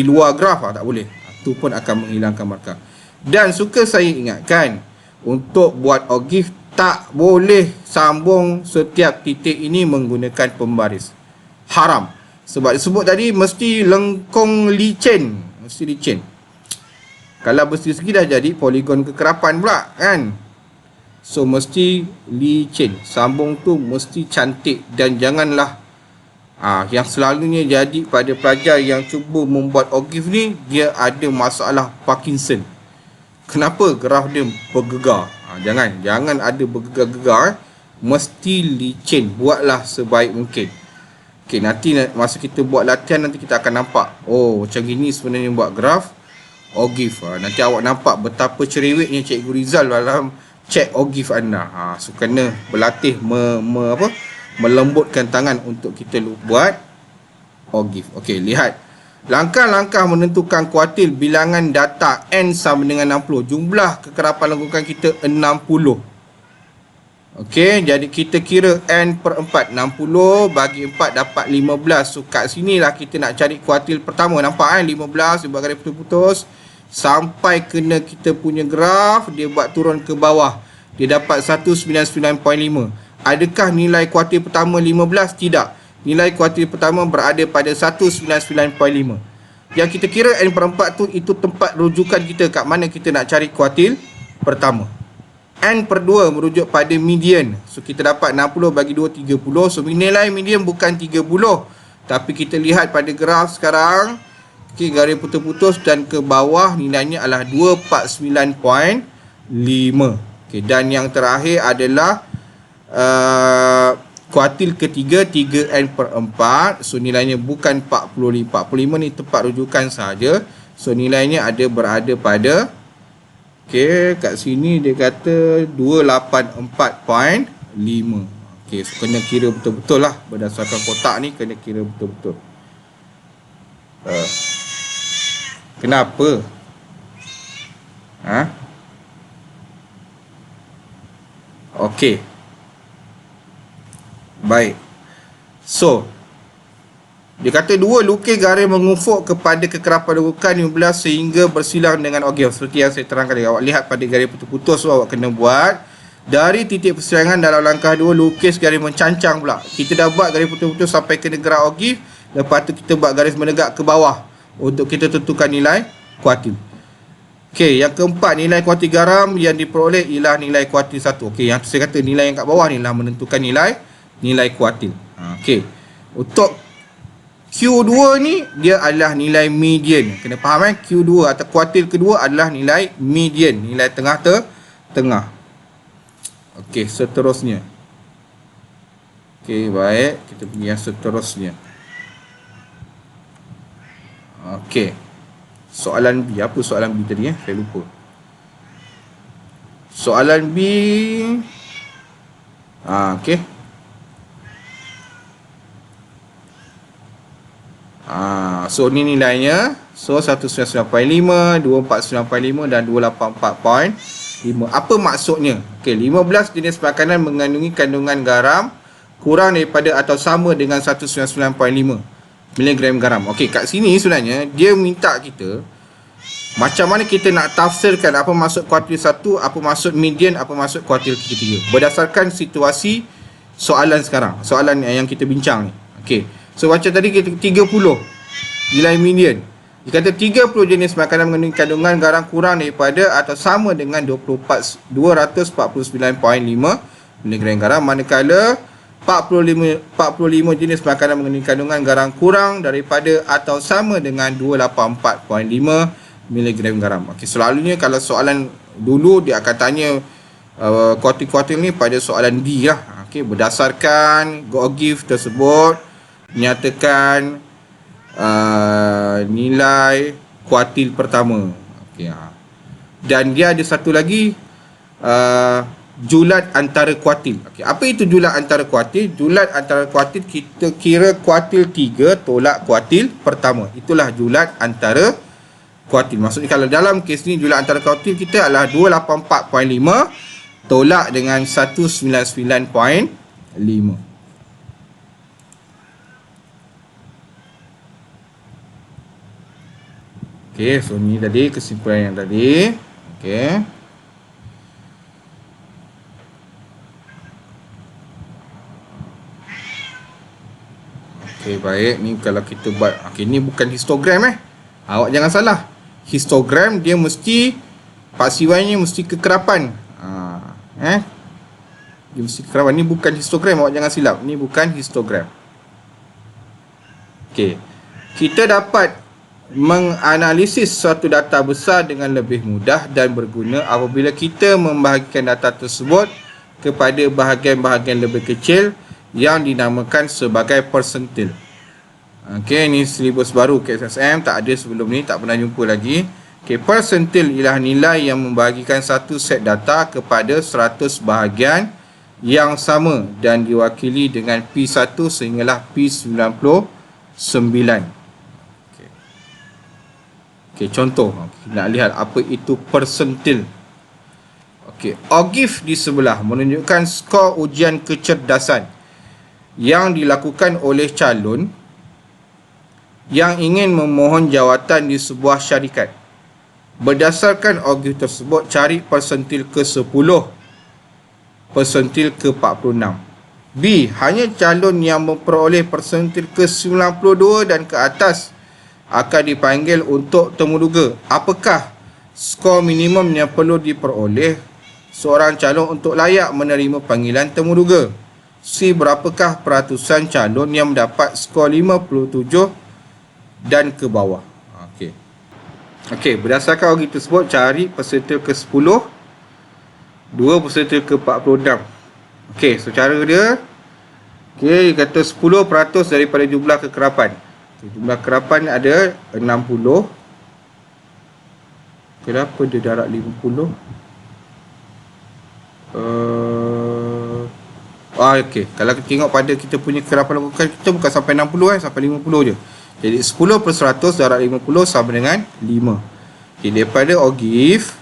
luar graf, tak boleh. Itu pun akan menghilangkan markah. Dan suka saya ingatkan, untuk buat OGIF tak boleh sambung setiap titik ini menggunakan pembaris. Haram. Sebab disebut tadi mesti lengkung licin. Mesti licin. Kalau bersegi dah jadi poligon kekerapan pula kan. So mesti licin. Sambung tu mesti cantik. Dan janganlah yang selalunya jadi pada pelajar yang cuba membuat OGIF ni, dia ada masalah Parkinson. Kenapa graf dia bergegar? Jangan ada bergegar-gegar. Mesti licin. Buatlah sebaik mungkin. Okay, nanti masa kita buat latihan, nanti kita akan nampak, oh macam gini sebenarnya buat graf OGIF. Nanti awak nampak betapa cerewetnya Cikgu Rizal dalam cek OGIF anda. So kena berlatih melembutkan tangan untuk kita buat OGIF. Okey, lihat. Langkah-langkah menentukan kuartil bilangan data N sama dengan 60. Jumlah kekerapan lengkungan kita 60. Okey, jadi kita kira N per 4. 60 bagi 4 dapat 15. So kat sinilah kita nak cari kuartil pertama. Nampak kan? 15 dia buat garis putus-putus. Sampai kena kita punya graf, dia buat turun ke bawah. Dia dapat 199.5. Adakah nilai kuartil pertama 15? Tidak. Nilai kuartil pertama berada pada 199.5. Yang kita kira N per 4 tu, itu tempat rujukan kita kat mana kita nak cari kuartil pertama. N per 2 merujuk pada median. So kita dapat 60 bagi 2, 30. So nilai median bukan 30. Tapi kita lihat pada graf sekarang. Okay, garis putus-putus dan ke bawah nilainya adalah 249.5. Okay, dan yang terakhir adalah kuartil ketiga 3N per 4. So nilainya bukan 45. 45 ni tempat rujukan saja. So nilainya berada pada, okey, kat sini dia kata 284.5. Okey, so kena kira betul-betul lah. Berdasarkan kotak ni kena kira betul-betul. Kenapa? Okey. Baik. So dia kata dua lukis garis mengufuk kepada kekerapan lengkungan 15 sehingga bersilang dengan OGIF. Seperti yang saya terangkan tadi. Awak lihat pada garis putus-putus tu awak kena buat. Dari titik persilangan dalam langkah 2 lukis garis mencancang pula. Kita dah buat garis putus-putus sampai kena gerak OGIF. Lepas tu kita buat garis menegak ke bawah untuk kita tentukan nilai kuartil. Okey, yang keempat, nilai kuartil garam yang diperoleh ialah nilai kuartil 1. Okey, yang saya kata nilai yang kat bawah ni lah menentukan nilai kuartil. Okey. Untuk Q2 ni dia adalah nilai median. Kena faham Q2 atau kuartil kedua adalah nilai median, nilai tengah. Okey, seterusnya. Okey, baik, kita pergi yang seterusnya. Okey. Soalan B, apa soalan B tadi saya lupa. Soalan B. Okey. So ni nilainya. So 199.5, 249.5 dan 284.5. Apa maksudnya? Okey, 15 jenis makanan mengandungi kandungan garam kurang daripada atau sama dengan 199.5 miligram garam. Okey, kat sini sebenarnya dia minta kita macam mana kita nak tafsirkan apa maksud kuartil 1, apa maksud median, apa maksud kuartil ketiga berdasarkan situasi soalan sekarang, soalan yang kita bincang ni. Okey, so macam tadi kita 30 nilai median. Dia kata 30 jenis makanan mengandungi kandungan garam kurang daripada atau sama dengan 249.5 miligram garam, manakala 45 jenis makanan mengandungi kandungan garam kurang daripada atau sama dengan 284.5 mg garam. Okey, selalunya kalau soalan dulu dia akan tanya kuartil-kuartil ni pada soalan D lah. Okey, berdasarkan OGIF tersebut nyatakan nilai kuartil pertama. Okey, dan dia ada satu lagi julat antara kuartil. Okey, apa itu julat antara kuartil? Julat antara kuartil kita kira kuartil 3 tolak kuartil pertama. Itulah julat antara kuartil. Maksudnya kalau dalam kes ni julat antara kuartil kita adalah 284.5 tolak dengan 199.5. Okey, so ni tadi kesimpulan yang tadi. Okey. Okey, baik. Ni kalau kita buat, okey, ni bukan histogram Awak jangan salah. Histogram dia mesti paksiwan ni mesti kekerapan. Dia mesti kekerapan. Ni bukan histogram, awak jangan silap. Ni bukan histogram. Okey. Kita dapat menganalisis suatu data besar dengan lebih mudah dan berguna apabila kita membahagikan data tersebut kepada bahagian-bahagian lebih kecil yang dinamakan sebagai persentil. Okey, ni silibus baru KSSM, tak ada sebelum ni, tak pernah jumpa lagi. Okey, persentil ialah nilai yang membahagikan satu set data kepada 100 bahagian yang sama dan diwakili dengan P1 sehinggalah P99. Okey, contoh. Nak lihat apa itu persentil. Okey, OGIF di sebelah menunjukkan skor ujian kecerdasan yang dilakukan oleh calon yang ingin memohon jawatan di sebuah syarikat. Berdasarkan OGIF tersebut, cari persentil ke-10, persentil ke-46. B. Hanya calon yang memperoleh persentil ke-92 dan ke atas akan dipanggil untuk temuduga. Apakah skor minimum yang perlu diperoleh seorang calon untuk layak menerima panggilan temuduga? C. Berapakah peratusan calon yang mendapat skor 57 dan ke bawah? Okey, berdasarkan OGIF tersebut, cari persentil ke-10, 2 persentil ke-46. Okey, so cara dia, okey, kata 10% daripada jumlah kekerapan. Jumlah kekerapan ada 60. Kenapa dia darab 50? Okey, kalau kita tengok pada kita punya kekerapan lakukan, kita bukan sampai 60 sampai 50 je. Jadi 10% darab 50 sama dengan 5. Okey, daripada OGIF,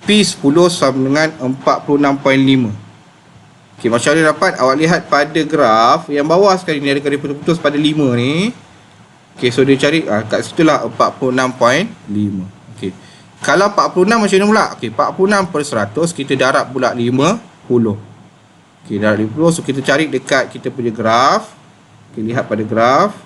P10 sama dengan 46.5. Okey, macam mana dapat? Awak lihat pada graf yang bawah sekali ni, ada garis putus-putus pada 5 ni. Okey, so dia cari kat situ lah 46.5. Okey, kalau 46 macam mana pula? Okey, 46% kita darab pula 50. Okey, darab 50. So kita cari dekat kita punya graf. Okey, lihat pada graf.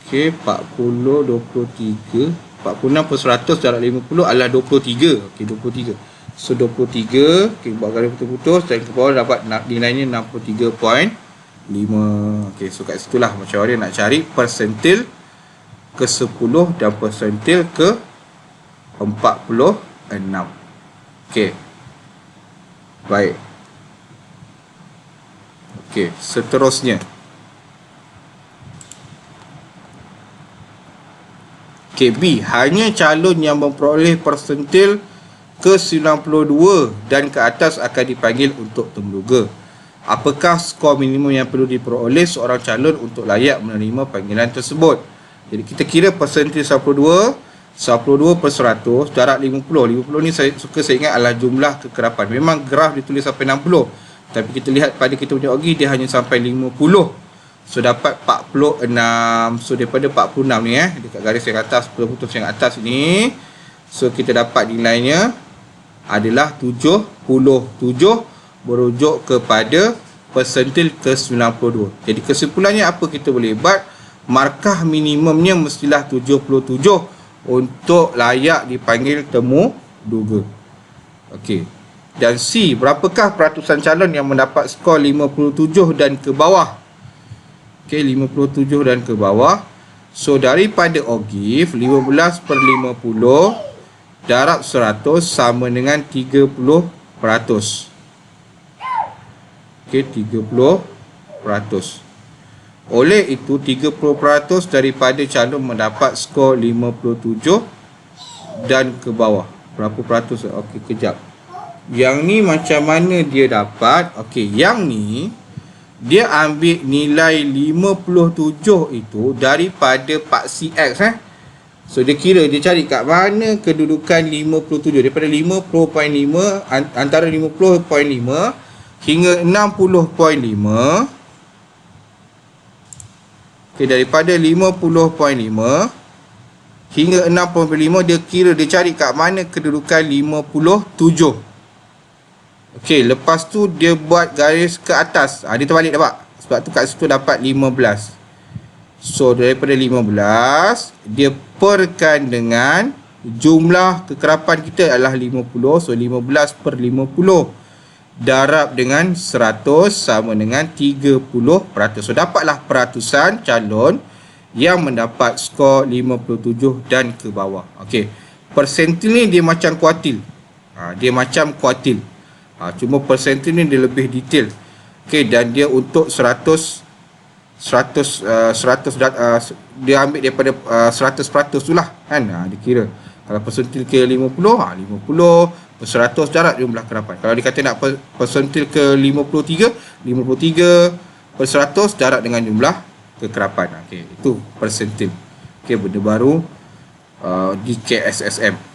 Okey, 40, 23. 46% darab 50 adalah 23. Okey, 23. So 23, okey, buat garis putus-putus dan ke bawah dapat nilainya 63.5. Okey, so kat situlah macam mana nak cari persentil ke-10 dan persentil ke-46. Okey. Baik. Okey, seterusnya. Okey, B. Hanya calon yang memperoleh persentil ke-92 dan ke atas akan dipanggil untuk temuduga. Apakah skor minimum yang perlu diperoleh seorang calon untuk layak menerima panggilan tersebut? Jadi kita kira persentil 92 darab 50. 50 ni saya ingat adalah jumlah kekerapan. Memang graf ditulis sampai 60, tapi kita lihat pada kita punya OGIF dia hanya sampai 50. So dapat 46. So daripada 46 ni dekat garis yang atas, putus yang atas ni, so kita dapat nilainya adalah 77, merujuk kepada persentil ke-92. Jadi kesimpulannya apa kita boleh buat? Markah minimumnya mestilah 77 untuk layak dipanggil temuduga. Okey. Dan C, berapakah peratusan calon yang mendapat skor 57 dan ke bawah? Okey, 57 dan ke bawah. So daripada OGIF, 15/50 darab 100 sama dengan 30%. Okey, 30%. Oleh itu 30% daripada calon mendapat skor 57 dan ke bawah. Berapa peratus? Okey, kejap. Yang ni macam mana dia dapat? Okey, yang ni dia ambil nilai 57 itu daripada paksi X So dia kira, dia cari kat mana kedudukan 57 daripada 50.5, antara 50.5 hingga 60.5. Okey, daripada 50.5 hingga 60.5 dia kira, dia cari kat mana kedudukan 57. Okey, lepas tu dia buat garis ke atas. Dia terbalik dapat. Sebab tu kat situ dapat 15. So daripada 15 dia perkan dengan jumlah kekerapan kita adalah 50. So 15 per 50 darab dengan 100 sama dengan 30%. So dapatlah peratusan calon yang mendapat skor 57 dan ke bawah. Okey. Persentil ni dia macam kuartil. Dia macam kuartil. Cuma persentil ni dia lebih detail. Okey, dan dia untuk 100 dia ambil daripada 100% tu lah kan. Dia kira kalau persentil ke 50, 50 per 100 darab jumlah kerapan. Kalau dia kata nak persentil ke 53 per 100 darab dengan jumlah kekerapan. Okey, itu persentil. Okey, benda baru di KSSM.